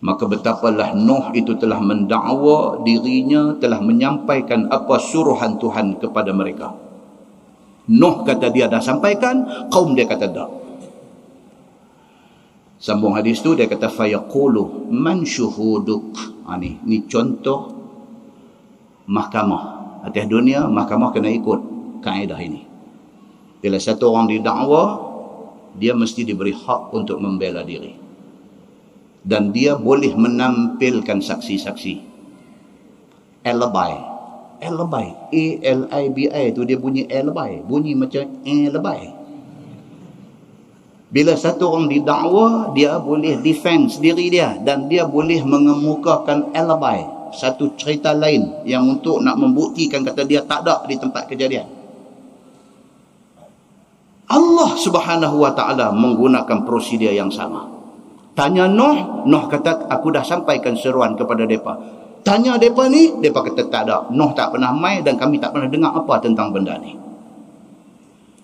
Maka betapalah Nuh itu telah mendakwa dirinya telah menyampaikan apa suruhan Tuhan kepada mereka. Nuh kata dia dah sampaikan, kaum dia kata tak. Sambung hadis tu, dia kata fayaqulu man syuhuduk. Ni contoh mahkamah. Atas dunia, mahkamah kena ikut kaedah ini. Bila satu orang didakwa, dia mesti diberi hak untuk membela diri. Dan dia boleh menampilkan saksi-saksi. Alibi. Alibi, A-L-I-B-I tu dia bunyi alibi, bunyi macam alibi. Bila satu orang didakwa, dia boleh defense diri dia dan dia boleh mengemukakan alibi, satu cerita lain yang untuk nak membuktikan kata dia tak ada di tempat kejadian. Allah Subhanahu wa taala menggunakan prosedur yang sama. Tanya Nuh, Nuh kata aku dah sampaikan seruan kepada mereka. Tanya mereka ni, mereka kata tak ada. Nuh tak pernah mai dan kami tak pernah dengar apa tentang benda ni.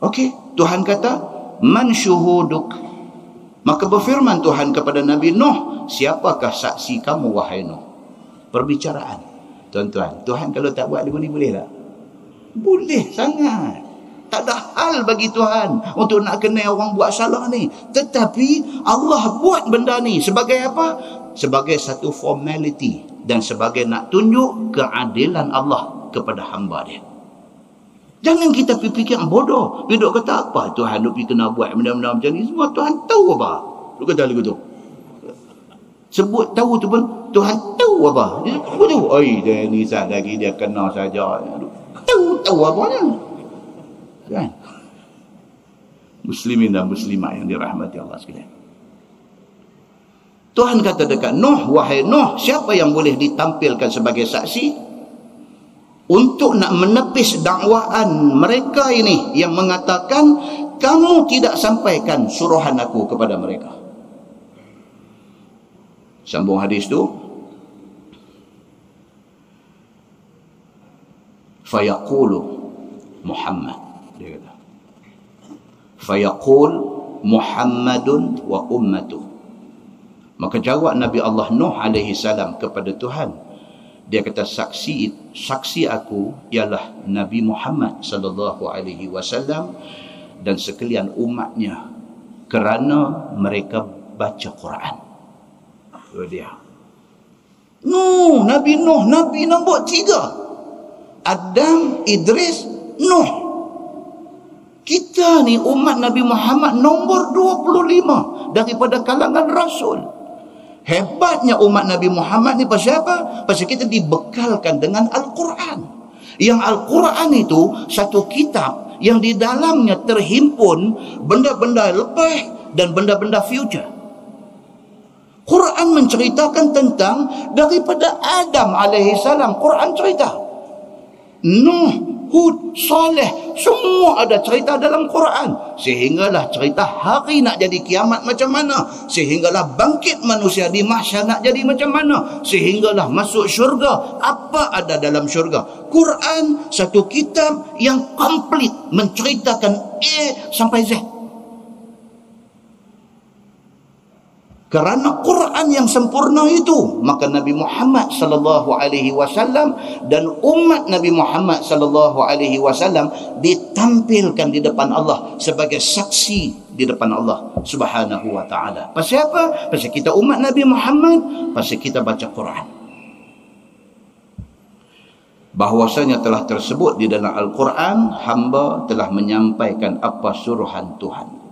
Okey, Tuhan kata, man syuhuduk. Maka berfirman Tuhan kepada Nabi Nuh, siapakah saksi kamu wahai Nuh? Perbicaraan. Tuan-tuan, Tuhan kalau tak buat lagu ni boleh tak? Boleh sangat. Tak ada hal bagi Tuhan untuk nak kenal orang buat salah ni. Tetapi Allah buat benda ni sebagai apa? Sebagai satu formality dan sebagai nak tunjuk keadilan Allah kepada hamba dia. Jangan kita fikir bodoh. Dia duk kata apa Tuhan duk kena buat benda-benda macam ni. Semua Tuhan tahu apa. Duk kata lagu tu. Sebut tahu tu pun Tuhan tahu apa. Dia tahu. Oi, dia ni saat lagi dia kena saja. Tahu apanya. Kan? Muslimin dan muslimat yang dirahmati Allah sekalian. Tuhan kata dekat Nuh, wahai Nuh, siapa yang boleh ditampilkan sebagai saksi untuk nak menepis dakwaan mereka ini yang mengatakan kamu tidak sampaikan suruhan aku kepada mereka. Sambung hadis tu, fayaqulu Muhammad, dia kata fayaqul Muhammadun wa ummatuh. Maka jawab Nabi Allah Nuh alaihi salam kepada Tuhan, dia kata saksi aku ialah Nabi Muhammad sallallahu alaihi wasallam dan sekalian umatnya, kerana mereka baca Quran. Itu dia. Nabi Nuh, Nabi nombor 3. Adam, Idris, Nuh. Kita ni umat Nabi Muhammad nombor 25 daripada kalangan Rasul. Hebatnya umat Nabi Muhammad ni pasal apa? Pasal kita dibekalkan dengan Al-Quran. Yang Al-Quran itu satu kitab yang di dalamnya terhimpun benda-benda lepas dan benda-benda future. Quran menceritakan tentang daripada Adam alaihi salam. Quran cerita Nuh, Hud, Saleh, semua ada cerita dalam Quran. Sehinggalah cerita hari nak jadi kiamat macam mana, sehinggalah bangkit manusia di mahsyar nak jadi macam mana, sehinggalah masuk syurga, apa ada dalam syurga. Quran satu kitab yang komplit menceritakan A sampai Z. Kerana Quran yang sempurna itu, maka Nabi Muhammad sallallahu alaihi wasallam dan umat Nabi Muhammad sallallahu alaihi wasallam ditampilkan di depan Allah sebagai saksi di depan Allah Subhanahu wa taala. Pasal apa? Pasal kita umat Nabi Muhammad, pasal kita baca Quran. Bahwasanya telah tersebut di dalam Al-Quran, hamba telah menyampaikan apa suruhan Tuhan.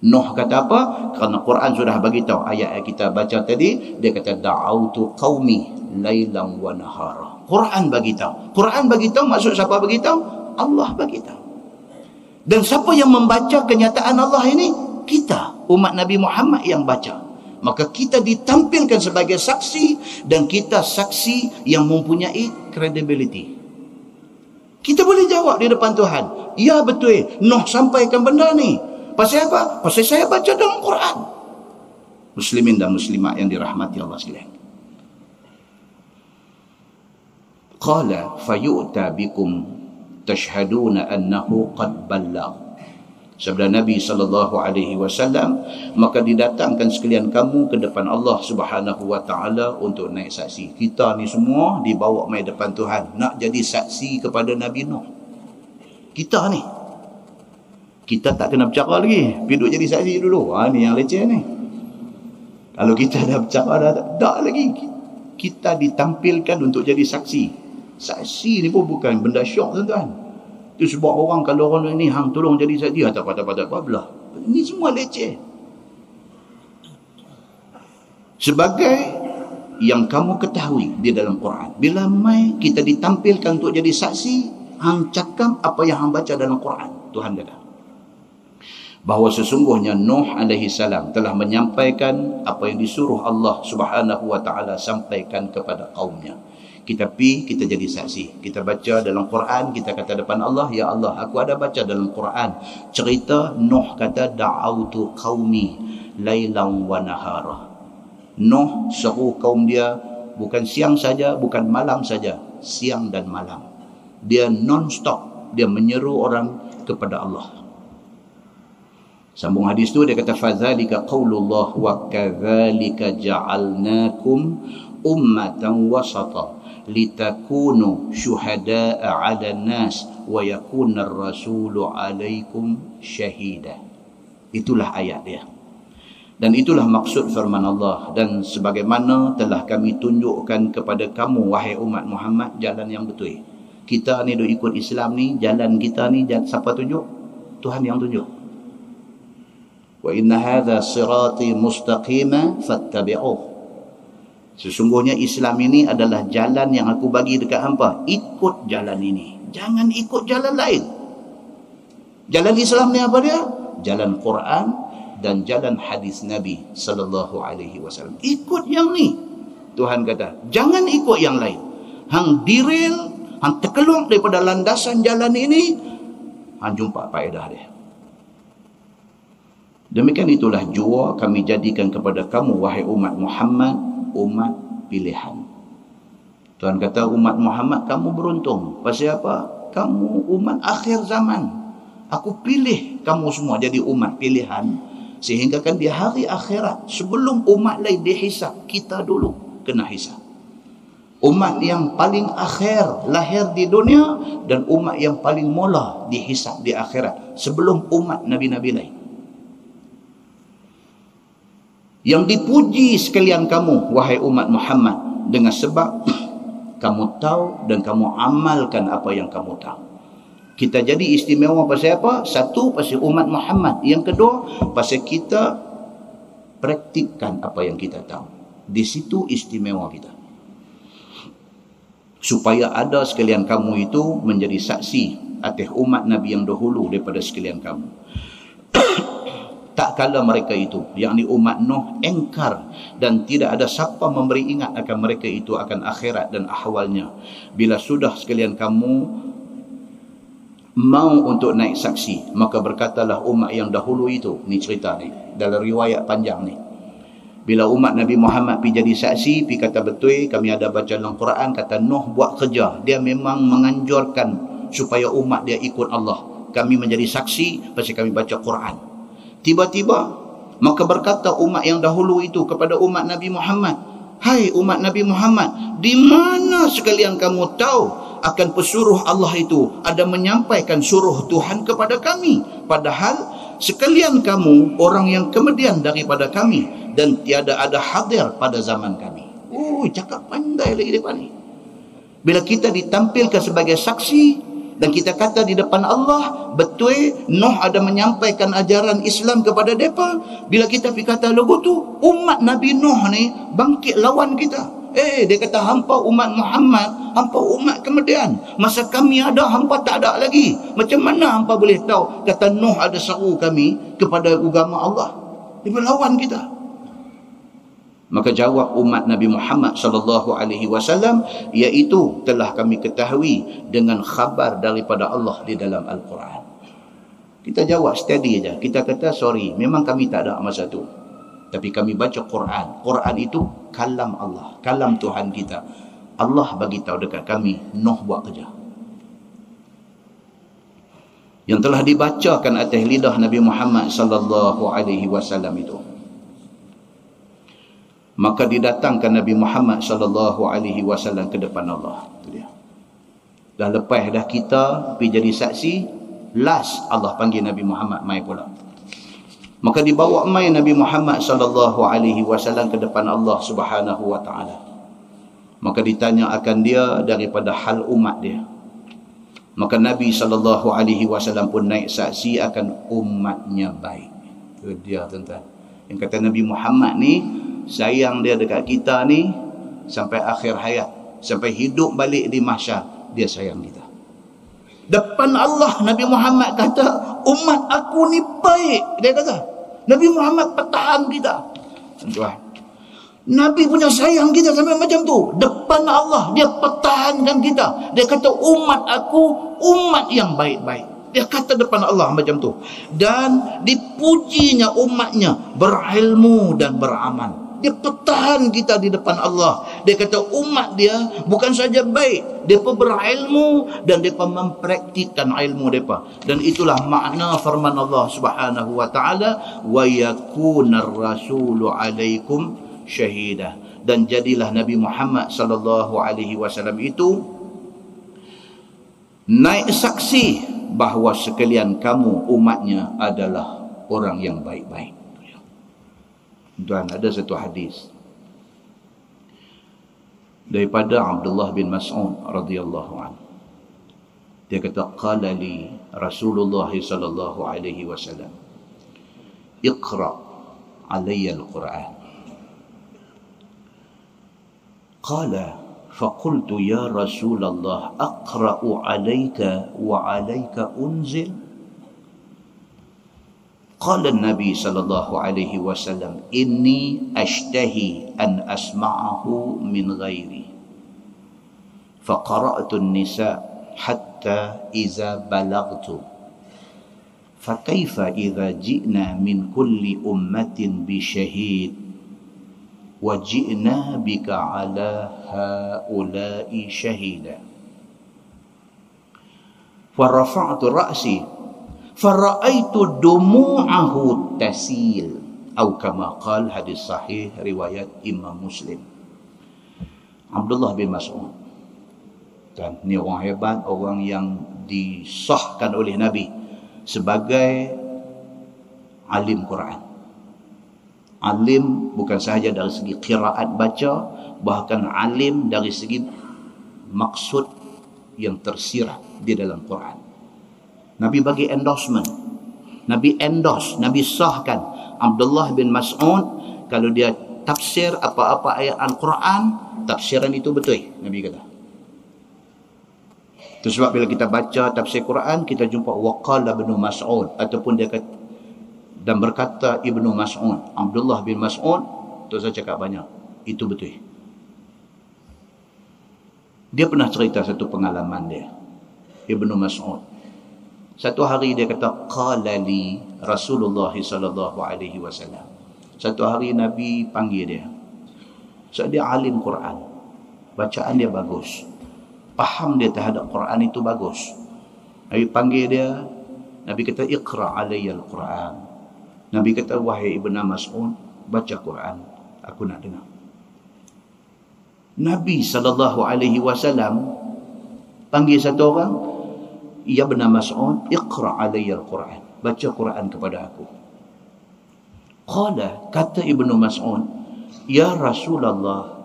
Nuh kata apa? Kerana Quran sudah bagi tahu, ayat yang kita baca tadi, dia kata da'autu qaumi lailan wa nahara. Quran bagi tahu. Quran bagi tahu, maksud siapa bagi tahu? Allah bagi tahu. Dan siapa yang membaca kenyataan Allah ini? Kita, umat Nabi Muhammad yang baca. Maka kita ditampilkan sebagai saksi, dan kita saksi yang mempunyai credibility. Kita boleh jawab di depan Tuhan, ya betul, Nuh sampaikan benda ni. Pasal apa? Pasal saya baca dalam Quran. Muslimin dan muslimat yang dirahmati Allah sekalian. Qala fayu'ta bikum tashhaduna annahu qad ballagh. Sabda Nabi sallallahu alaihi wasallam, maka didatangkan sekalian kamu ke depan Allah Subhanahu wa taala untuk naik saksi. Kita ni semua dibawa mai depan Tuhan nak jadi saksi kepada Nabi Nuh. Kita ni, kita tak kena bercakap lagi, pergi duduk jadi saksi dulu. Ni yang leceh ni. Kalau kita dah bercakap dah tak lagi, kita ditampilkan untuk jadi saksi. Saksi ni pun bukan benda syok, tuan-tuan. Itu sebab orang, kalau orang ni hang tolong jadi saksi, tak apa belah. Ini semua leceh. Sebagai yang kamu ketahui di dalam Quran, bila mai kita ditampilkan untuk jadi saksi, hang cakap apa yang hang baca dalam Quran. Tuhan kata bahawa sesungguhnya Nuh alaihi salam telah menyampaikan apa yang disuruh Allah Subhanahu wa taala sampaikan kepada kaumnya. Kita kita jadi saksi. Kita baca dalam Quran, kita kata depan Allah, ya Allah, aku ada baca dalam Quran cerita Nuh kata da'autu qaumi lailan wa nahara. Nuh seru kaum dia bukan siang saja, bukan malam saja, siang dan malam. Dia non-stop, dia menyeru orang kepada Allah. Sambung hadis tu dia kata fadzalika qaulullah wa kadzalika ja'alnakum ummatan wasata litakunu syuhada'a 'alan nas wa yakuna ar-rasulu 'alaikum syahida. Itulah ayat dia. Dan itulah maksud firman Allah, dan sebagaimana telah kami tunjukkan kepada kamu wahai umat Muhammad jalan yang betul. Kita ni duk ikut Islam ni, jalan kita ni siapa tunjuk? Tuhan yang tunjuk. Wa inna hadha sirati mustaqima fattabi'uh. Sesungguhnya Islam ini adalah jalan yang aku bagi dekat hampa. Ikut jalan ini, jangan ikut jalan lain. Jalan Islam ni apa dia? Jalan Quran dan jalan hadis Nabi sallallahu alaihi wasallam. Ikut yang ni. Tuhan kata, jangan ikut yang lain. Hang derail, hang terkeluar daripada landasan jalan ini, hang jumpa faedah dia. Demikian itulah jua kami jadikan kepada kamu wahai umat Muhammad, umat pilihan. Tuhan kata umat Muhammad kamu beruntung. Pasal apa? Kamu umat akhir zaman. Aku pilih kamu semua jadi umat pilihan. Sehingga kan di hari akhirat, sebelum umat lain dihisap, kita dulu kena hisap. Umat yang paling akhir lahir di dunia dan umat yang paling mula dihisap di akhirat sebelum umat nabi-nabi lain. Yang dipuji sekalian kamu wahai umat Muhammad dengan sebab kamu tahu dan kamu amalkan apa yang kamu tahu. Kita jadi istimewa pasal apa? Satu, pasal umat Muhammad. Yang kedua, pasal kita praktikkan apa yang kita tahu. Di situ istimewa kita. Supaya ada sekalian kamu itu menjadi saksi atas umat Nabi yang dahulu daripada sekalian kamu. Tak kala mereka itu, yakni umat Nuh, engkar dan tidak ada siapa memberi ingat akan mereka itu akan akhirat dan ahwalnya. Bila sudah sekalian kamu mau untuk naik saksi, maka berkatalah umat yang dahulu itu, ni cerita ni dalam riwayat panjang ni. Bila umat Nabi Muhammad pergi jadi saksi, pergi kata betul, kami ada baca dalam Quran, kata Nuh buat kerja. Dia memang menganjurkan supaya umat dia ikut Allah. Kami menjadi saksi pasal kami baca Quran. Tiba-tiba Maka berkata umat yang dahulu itu kepada umat Nabi Muhammad, hai umat Nabi Muhammad, di mana sekalian kamu tahu akan pesuruh Allah itu ada menyampaikan suruh Tuhan kepada kami, padahal sekalian kamu orang yang kemudian daripada kami dan tiada ada hadir pada zaman kami. Oh, cakap pandai lagi depan ni. Bila kita ditampilkan sebagai saksi dan kita kata di depan Allah, betul Nuh ada menyampaikan ajaran Islam kepada mereka. Bila kita pergi kata logo tu, umat Nabi Nuh ni bangkit lawan kita. Dia kata hampa umat Muhammad, hampa umat kemudian. Masa kami ada, hampa tak ada lagi. Macam mana hampa boleh tahu kata Nuh ada seru kami kepada agama Allah? Dia melawan kita. Maka jawab umat Nabi Muhammad sallallahu alaihi wasallam, iaitu telah kami ketahui dengan khabar daripada Allah di dalam Al-Quran. Kita jawab steady aja. Kita kata sorry, memang kami tak ada masa tu. Tapi kami baca Quran. Quran itu kalam Allah, kalam Tuhan kita. Allah bagi tahu dekat kami, Nuh buat kerja. Yang telah dibacakan atas lidah Nabi Muhammad sallallahu alaihi wasallam itu. Maka didatangkan Nabi Muhammad sallallahu alaihi wasallam ke depan Allah. Itu dia. Dah lepas dah kita pergi jadi saksi, last Allah panggil Nabi Muhammad mai pula. Maka dibawa mai Nabi Muhammad sallallahu alaihi wasallam ke depan Allah Subhanahu wa taala. Maka ditanya akan dia daripada hal umat dia. Maka Nabi sallallahu alaihi wasallam pun naik saksi akan umatnya baik. Itu dia tuan-tuan. Yang kata Nabi Muhammad ni sayang dia dekat kita ni sampai akhir hayat, sampai hidup balik di mahsyar, dia sayang kita. Depan Allah Nabi Muhammad kata umat aku ni baik. Dia kata Nabi Muhammad pertahan kita. Tuan, Nabi punya sayang kita sampai macam tu. Depan Allah dia pertahankan kita. Dia kata umat aku umat yang baik-baik. Dia kata depan Allah macam tu. Dan dipujinya umatnya berilmu dan beramal. Dia pertahan kita di depan Allah. Dia kata umat dia bukan saja baik, dia pun berilmu dan dia pun mempraktikkan ilmu mereka. Dan itulah makna firman Allah Subhanahu wa taala, wa yakunar rasulu alaikum syahida. Dan jadilah Nabi Muhammad sallallahu alaihi wasallam itu naik saksi bahawa sekalian kamu umatnya adalah orang yang baik-baik. Tuan, ada satu hadis daripada Abdullah bin Mas'ud radhiyallahu anhu. Dia kata qala li Rasulullah sallallahu alaihi wasallam, iqra alayya al-Quran. Qala faqultu ya Rasulullah aqra'u alayka wa alayka unzil. Qala Nabi sallallahu alaihi wasallam, inni ashtahi an asma'ahu min ghairi. Faqara'tu an-nisa hatta iza balagtu. Fakaifa idza ji'na min kulli ummatin bi syahid wa ji'na bika ala haula'i shahida. Farafa'tu ra'si fara'aitu dumu'ahu tasil, atau kama qala, hadis sahih riwayat Imam Muslim. Abdullah bin Mas'ud, dan ni orang hebat, orang yang disahkan oleh Nabi sebagai alim Quran. Alim bukan sahaja dari segi qiraat baca, bahkan alim dari segi maksud yang tersirat di dalam Quran. Nabi bagi endorsement, Nabi endorse, Nabi sahkan Abdullah bin Mas'ud kalau dia tafsir apa-apa ayat Al-Quran, tafsiran itu betul, Nabi kata. Itu sebab bila kita baca tafsir Quran, kita jumpa waqala Ibnu Mas'ud, ataupun dia kata dan berkata Ibnu Mas'ud, Abdullah bin Mas'ud, tu saya cakap banyak, itu betul. Dia pernah cerita satu pengalaman dia, Ibnu Mas'ud. Satu hari dia kata qala li Rasulullah sallallahu alaihi wasallam. Satu hari Nabi panggil dia. So dia alim Quran. Bacaan dia bagus. Faham dia terhadap Quran itu bagus. Nabi panggil dia, Nabi kata iqra alayya al-Quran. Nabi kata, wahai Ibn Mas'ud, baca Quran, aku nak dengar. Nabi SAW panggil satu orang, ya Ibn Mas'ud, iqra' alayya al-Quran, baca Quran kepada aku. Qala, kata Ibn Mas'ud, ya Rasulullah,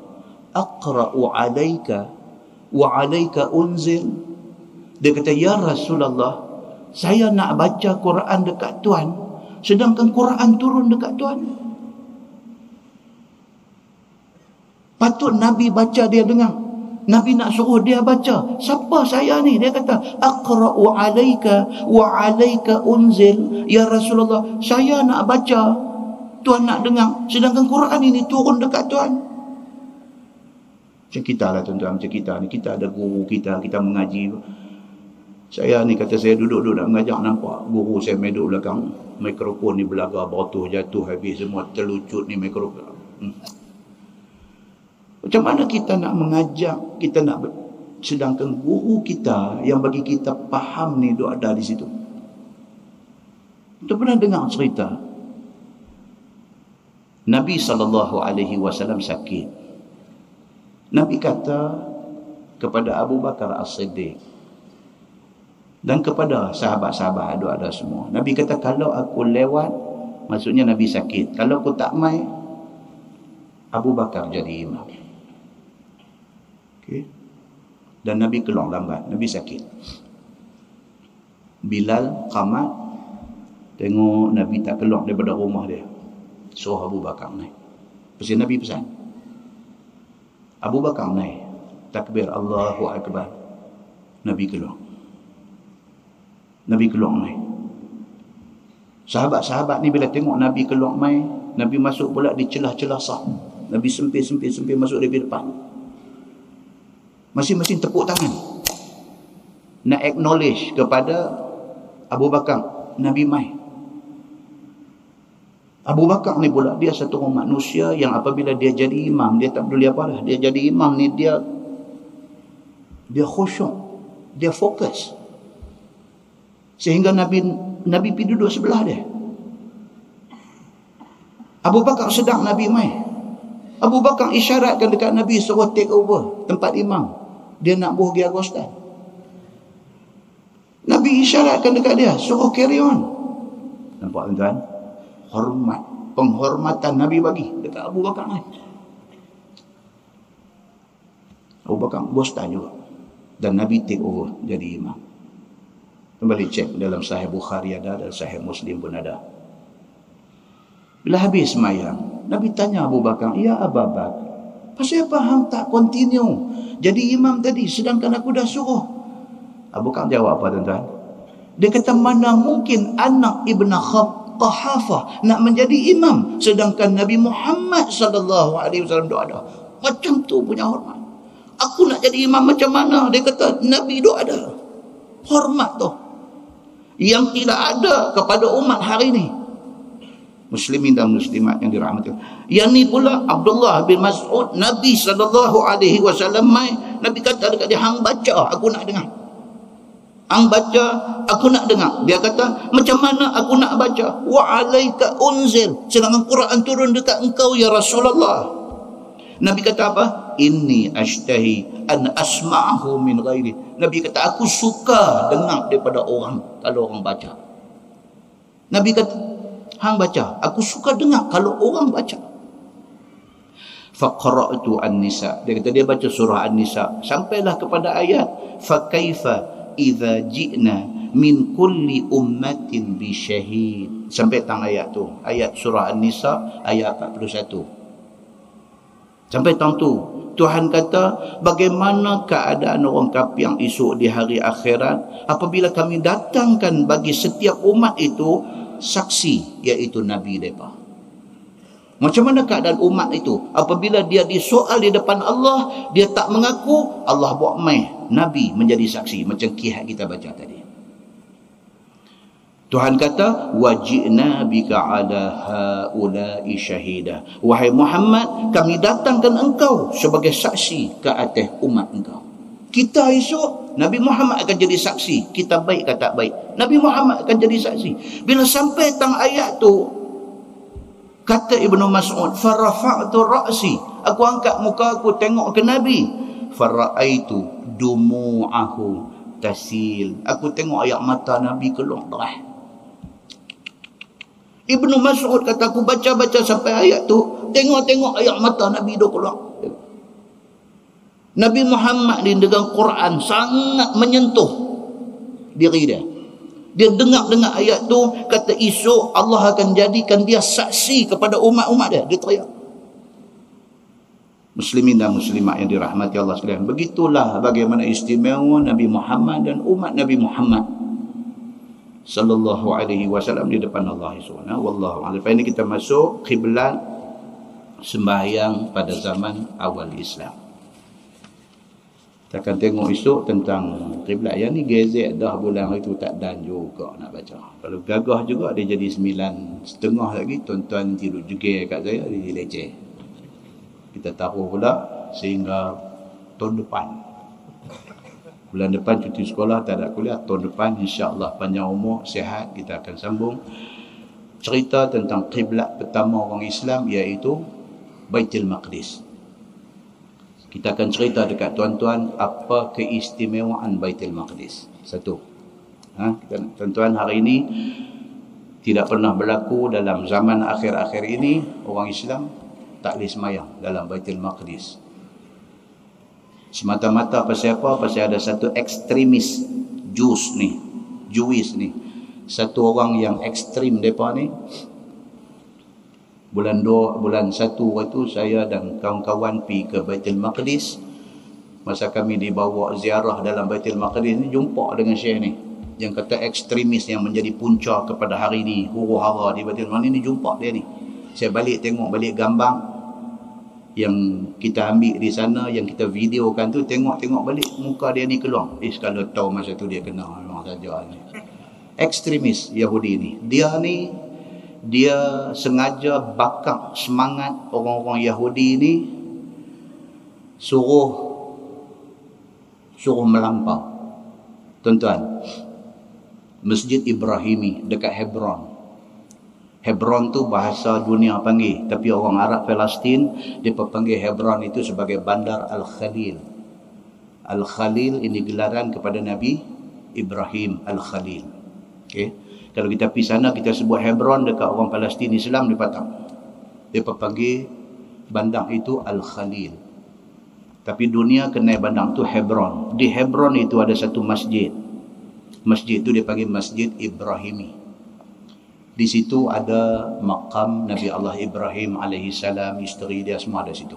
aqra'u alayka wa alayka unzil. Dia kata, ya Rasulullah, saya nak baca Quran dekat Tuan, sedangkan Quran turun dekat Tuan. Patut Nabi baca, dia dengar. Nabi nak suruh dia baca. Siapa saya ni? Dia kata, aqra'u alayka wa alayka unzil. Ya Rasulullah, saya nak baca, Tuan nak dengar, sedangkan Quran ini turun dekat Tuan. Macam kita lah tuan-tuan, macam kita ni, kita ada guru kita mengaji. Saya ni kata saya duduk nak mengajar, nampak guru saya duduk belakang mikrofon ni belaga, botol jatuh habis semua, terlucut ni mikrofon. Macam mana kita nak mengajar, kita nak sedangkan guru kita yang bagi kita faham ni duk ada di situ. Kita pernah dengar cerita Nabi SAW sakit. Nabi kata kepada Abu Bakar As-Siddiq dan kepada sahabat-sahabat ada semua, Nabi kata, kalau aku lewat, maksudnya Nabi sakit, kalau aku tak Abu Bakar jadi imam. Okay. Dan Nabi keluar lambat, Nabi sakit. Bilal qamat, tengok Nabi tak keluar daripada rumah dia, suruh Abu Bakar naik. Lepas Nabi pesan, Abu Bakar naik, takbir Allahu Akbar. Nabi keluar naik. Sahabat-sahabat ni bila tengok Nabi keluar mai, Nabi masuk pula di celah-celah saf. Nabi sempit masuk dari depan. Masing-masing tepuk tangan, nak acknowledge kepada Abu Bakar Nabi mai. Abu Bakar ni pula, dia satu orang manusia yang apabila dia jadi imam, dia tak peduli apa dah. Dia jadi imam ni, dia khusyuk, dia fokus. Sehingga Nabi pergi duduk sebelah dia. Abu Bakar sedang Nabi mai. Abu Bakar isyaratkan dekat Nabi suruh take over tempat imam. Dia nak buh pergi Agostan. Nabi isyaratkan dekat dia suruh carry on. Nampak tuan-tuan? Penghormatan Nabi bagi dekat Abu Bakar ni. Abu Bakar Agostan juga. Dan Nabi take over jadi imam. Kembali cek dalam Sahih Bukhari ada, dalam Sahih Muslim pun ada. Bila habis semayang, Nabi tanya Abu Bakar, ya Abu Bakar, pasal apa hang tak continue jadi imam tadi, sedangkan aku dah suruh? Abu Bakar jawab apa tuan-tuan? Dia kata, mana mungkin anak Ibn Qahafah nak menjadi imam, sedangkan Nabi Muhammad SAW doa ada. Macam tu punya hormat. Aku nak jadi imam macam mana? Dia kata, Nabi doa ada. Hormat tu yang tidak ada kepada umat hari ini. Muslimin dan muslimat yang dirahmati. Yang ni pula Abdullah bin Mas'ud, Nabi SAW mai, Nabi kata dekat dia, hang baca, aku nak dengar. Hang baca, aku nak dengar. Dia kata, macam mana aku nak baca? Wa alaika unzil, sedangkan Quran turun dekat engkau ya Rasulullah. Nabi kata apa? Inni ashtahi an asma'ahu min ghairi. Nabi kata, aku suka dengar daripada orang kalau orang baca. Nabi kata, hang baca, aku suka dengar kalau orang baca. Faqra'tu an-nisa. Dia kata dia baca surah An-Nisa sampailah kepada ayat fa kaifa idza ji'na min kulli ummatin bi syahid. Sampai tang ayat tu, ayat surah An-Nisa ayat 41. Sampai tang tu Tuhan kata, bagaimana keadaan orang kafir yang esok di hari akhirat apabila kami datangkan bagi setiap umat itu saksi, iaitu Nabi mereka. Macam mana keadaan umat itu apabila dia disoal di depan Allah, dia tak mengaku, Allah buat mai Nabi menjadi saksi, macam qiyah kita baca tadi. Tuhan kata, wajibna bika ala haula'i syahida. Wahai Muhammad, kami datangkan engkau sebagai saksi ke atas umat engkau. Kita esok, Nabi Muhammad akan jadi saksi, kita baik ke tak baik, Nabi Muhammad akan jadi saksi. Bila sampai tang ayat tu, Kata Ibnu Mas'ud, farafa'tu ra'si, aku angkat muka aku tengok ke Nabi, fara'aitu dumu'ahu tasil, aku tengok air mata Nabi keluar darah. Ibnu Mas'ud kata, aku baca-baca sampai ayat tu, tengok-tengok air mata Nabi dah keluar. Nabi Muhammad ni dengan Quran sangat menyentuh diri dia. Dia dengar-dengar ayat tu, kata esok Allah akan jadikan dia saksi kepada umat-umat dia. Dia teriak. Muslimin dan muslimat yang dirahmati Allah sekalian, begitulah bagaimana istimewa Nabi Muhammad dan umat Nabi Muhammad sallallahu alaihi wasallam di depan Allah Subhanahu wallahu a'lam. Ini kita masuk kiblat sembahyang pada zaman awal Islam. Kita akan tengok esok tentang kiblat. Yang ni gezek dah bulan itu tak dan juga nak baca. Kalau gagah juga dia jadi 9.30 lagi, tuan-tuan tidur jegir kat saya, dia leceh. Kita taruh pula sehingga tahun depan. Bulan depan cuti sekolah, tak ada kuliah. Tahun depan insya-Allah panjang umur, sihat, kita akan sambung cerita tentang kiblat pertama orang Islam, iaitu Baitul Maqdis. Kita akan cerita dekat tuan-tuan apa keistimewaan Baitul Maqdis. Satu. Tuan-tuan, hari ini tidak pernah berlaku dalam zaman akhir-akhir ini orang Islam tak boleh semayang dalam Baitul Maqdis. Semata-mata pasal apa? Pasal ada satu ekstremis Jewish ni. Satu orang yang ekstrim mereka ni. Bulan 1 waktu saya dan kawan-kawan pergi ke Baitul Maqdis. Masa kami dibawa ziarah dalam Baitul Maqdis ni, jumpa dengan Syekh ni yang kata ekstremis yang menjadi punca kepada hari ni, huru-hara di Baitul Maqdis ni, jumpa dia ni. Saya tengok balik gambar yang kita ambil di sana, yang kita videokan tu, tengok balik muka dia ni keluar. Kalau tahu masa tu dia kena memang saja ni. Ekstremis Yahudi ni. Dia sengaja bakar semangat orang-orang Yahudi ni, suruh melampau. Tuan-tuan, Masjid Ibrahimi dekat Hebron. Hebron tu bahasa dunia panggil, tapi orang Arab Palestin dia panggil Hebron itu sebagai Bandar Al-Khalil. Al-Khalil ini gelaran kepada Nabi Ibrahim Al-Khalil. Okey. Kalau kita pergi sana, kita sebut Hebron, dekat orang Palestin Islam dia patang. Dia panggil bandar itu Al-Khalil. Tapi dunia kenal bandar itu Hebron. Di Hebron itu ada satu masjid. Masjid itu dia panggil Masjid Ibrahimi. Di situ ada makam Nabi Allah Ibrahim alaihi salam, isteri dia semua ada situ.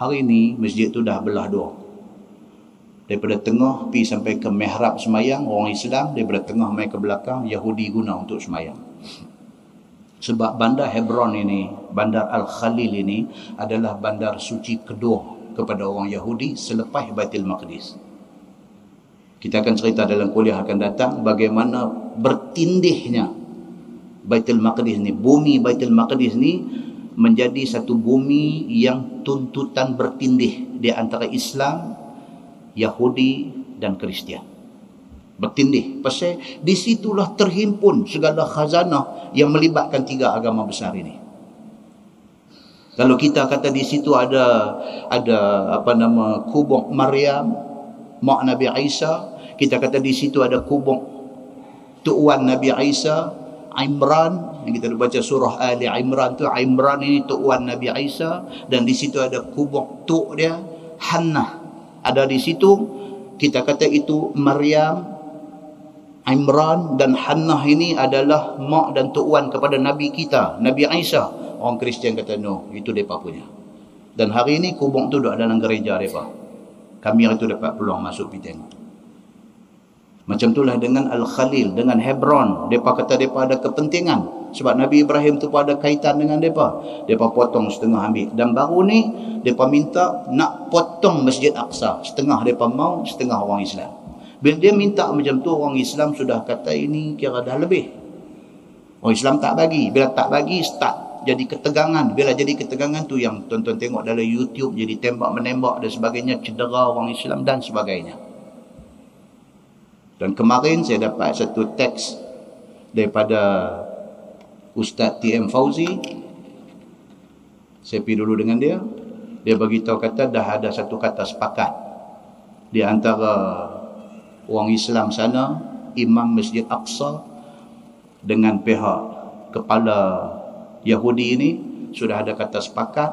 Hari ini masjid itu dah belah dua. Daripada tengah pergi sampai ke mihrab semayang orang Islam, daripada tengah mai ke belakang Yahudi guna untuk semayang. Sebab bandar Hebron ini, bandar Al-Khalil ini adalah bandar suci kedua kepada orang Yahudi selepas Baitul Maqdis. Kita akan cerita dalam kuliah akan datang bagaimana bertindihnya Baitul Maqdis ni, bumi Baitul Maqdis ni menjadi satu bumi yang tuntutan bertindih di antara Islam, Yahudi dan Kristian. Bertindih. Pasal di situlah terhimpun segala khazanah yang melibatkan tiga agama besar ini. Kalau kita kata di situ ada kubur Maryam, mak Nabi Isa, kita kata di situ ada kubur tuan Nabi Isa, Imran, yang kita baca surah Ali Imran tu, Imran ini tuan Nabi Isa, dan di situ ada kubur tok dia Hannah. Ada di situ, kita kata itu Maryam, Imran dan Hannah ini adalah mak dan tuan kepada Nabi kita, Nabi Isa. Orang Kristian kata no, itu mereka punya. Dan hari ini kubur tu duduk dalam gereja mereka. Kami itu dapat peluang masuk pergi tengok. Macam itulah dengan Al-Khalil, dengan Hebron. Mereka kata mereka ada kepentingan. Sebab Nabi Ibrahim tu pun ada kaitan dengan mereka. Mereka potong setengah ambil. Dan baru ni, mereka minta nak potong Masjid Aqsa. Setengah mereka mau, setengah orang Islam. Bila dia minta macam tu, orang Islam sudah kata ini kira dah lebih. Orang Islam tak bagi. Bila tak bagi, start jadi ketegangan. Bila jadi ketegangan tu yang tuan-tuan tengok dalam YouTube, jadi tembak-menembak dan sebagainya, cedera orang Islam dan sebagainya. Dan kemarin saya dapat satu teks daripada Ustaz T.M. Fauzi Saya pergi dulu dengan dia. Dia beritahu kata dah ada satu kata sepakat di antara orang Islam sana, Imam Masjid Aqsa dengan pihak kepala Yahudi ini sudah ada kata sepakat.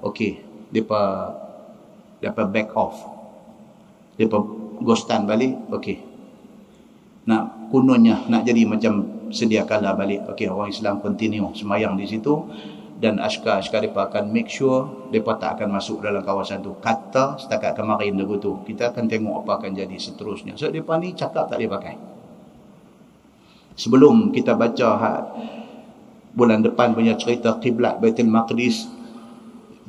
Okey, depa back off. Depa ghostan balik. Okey. Nak kunonnya nak jadi macam sedia kala balik. Okey, orang Islam continue semayang di situ. Dan askar-askar mereka akan make sure mereka tak akan masuk dalam kawasan tu. Kata setakat kemarin dulu tu. Kita akan tengok apa akan jadi seterusnya. So mereka ni cakap tak boleh pakai. Sebelum kita baca bulan depan punya cerita kiblat Baitul Maqdis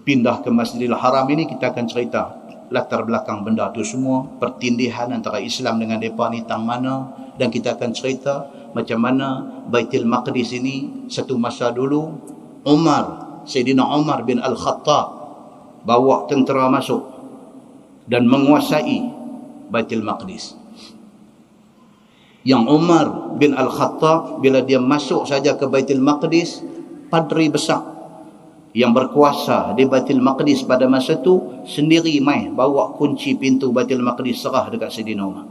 pindah ke Masjidil Haram ini, kita akan cerita latar belakang benda tu semua, pertindihan antara Islam dengan mereka ni tang mana, dan kita akan cerita macam mana Baitul Maqdis ini satu masa dulu Sayyidina Umar bin Al-Khattab bawa tentera masuk dan menguasai Baitul Maqdis. Yang Umar bin Al-Khattab bila dia masuk saja ke Baitul Maqdis, padri besar yang berkuasa di Baitul Maqdis pada masa tu sendiri mai bawa kunci pintu Baitul Maqdis serah dekat Sayyidina Umar.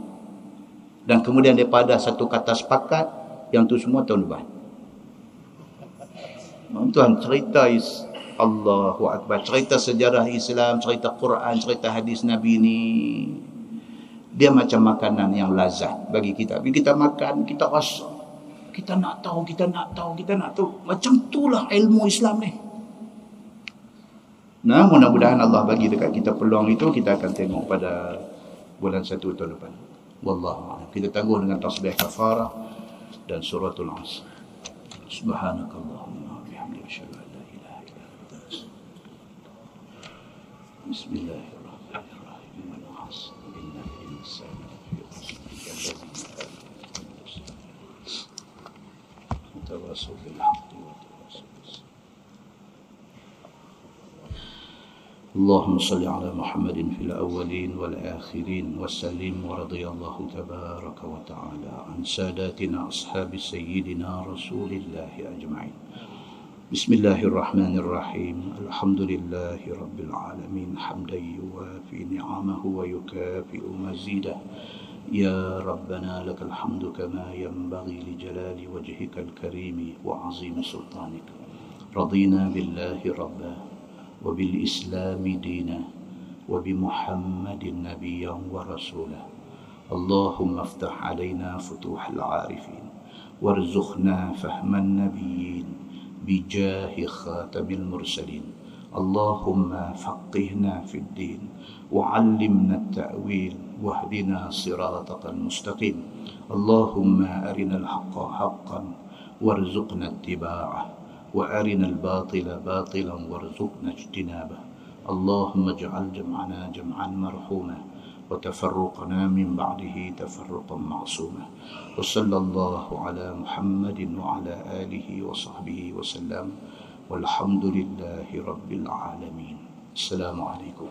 Dan kemudian daripada satu kata sepakat, yang tu semua tahun depan. Tuan, cerita Allahu Akbar, cerita sejarah Islam, cerita Quran, cerita hadis Nabi ni, dia macam makanan yang lazat bagi kita. Bila kita makan, kita rasa kita nak tahu. Macam itulah ilmu Islam ni. Nah, mudah-mudahan Allah bagi dekat kita peluang itu. Kita akan tengok pada bulan 1 tahun depan. Wallahu a'lam. Kita tangguh dengan tasbih kafarah dan suratul Asr. Subhanakallahumma bihamdika asyhadu an la ilaha illa anta astaghfiruka. Bismillahirrahmanirrahim. Wal 'asr innal insana lafi khusr tawasaw bil haqqi wa tawasaw bis sabr. اللهم صل على محمد في الأولين والآخرين وسلم ورضي الله تبارك وتعالى عن ساداتنا أصحاب سيدنا رسول الله أجمعين. بسم الله الرحمن الرحيم. الحمد لله رب العالمين حمدا يوافي نعمه ويكافئ مزيده. يا ربنا لك الحمد كما ينبغي لجلال وجهك الكريم وعظيم سلطانك. رضينا بالله ربا وبالإسلام دينا وبمحمد نبيا ورسولا. اللهم افتح علينا فتوح العارفين وارزقنا فهم النبيين بجاه خاتم المرسلين. اللهم فقهنا في الدين وعلمنا التأويل واهدنا صراطك المستقيم. اللهم أرنا الحق حقا وارزقنا اتباعه وأرنا الباطل باطلا وارزقنا اجتنابه. اللهم اجعل جمعنا جمعا مرحوما وتفرقنا من بعده تفرقا معصوما. وصلى الله على محمد وعلى آله وصحبه وسلم والحمد لله رب العالمين. السلام عليكم.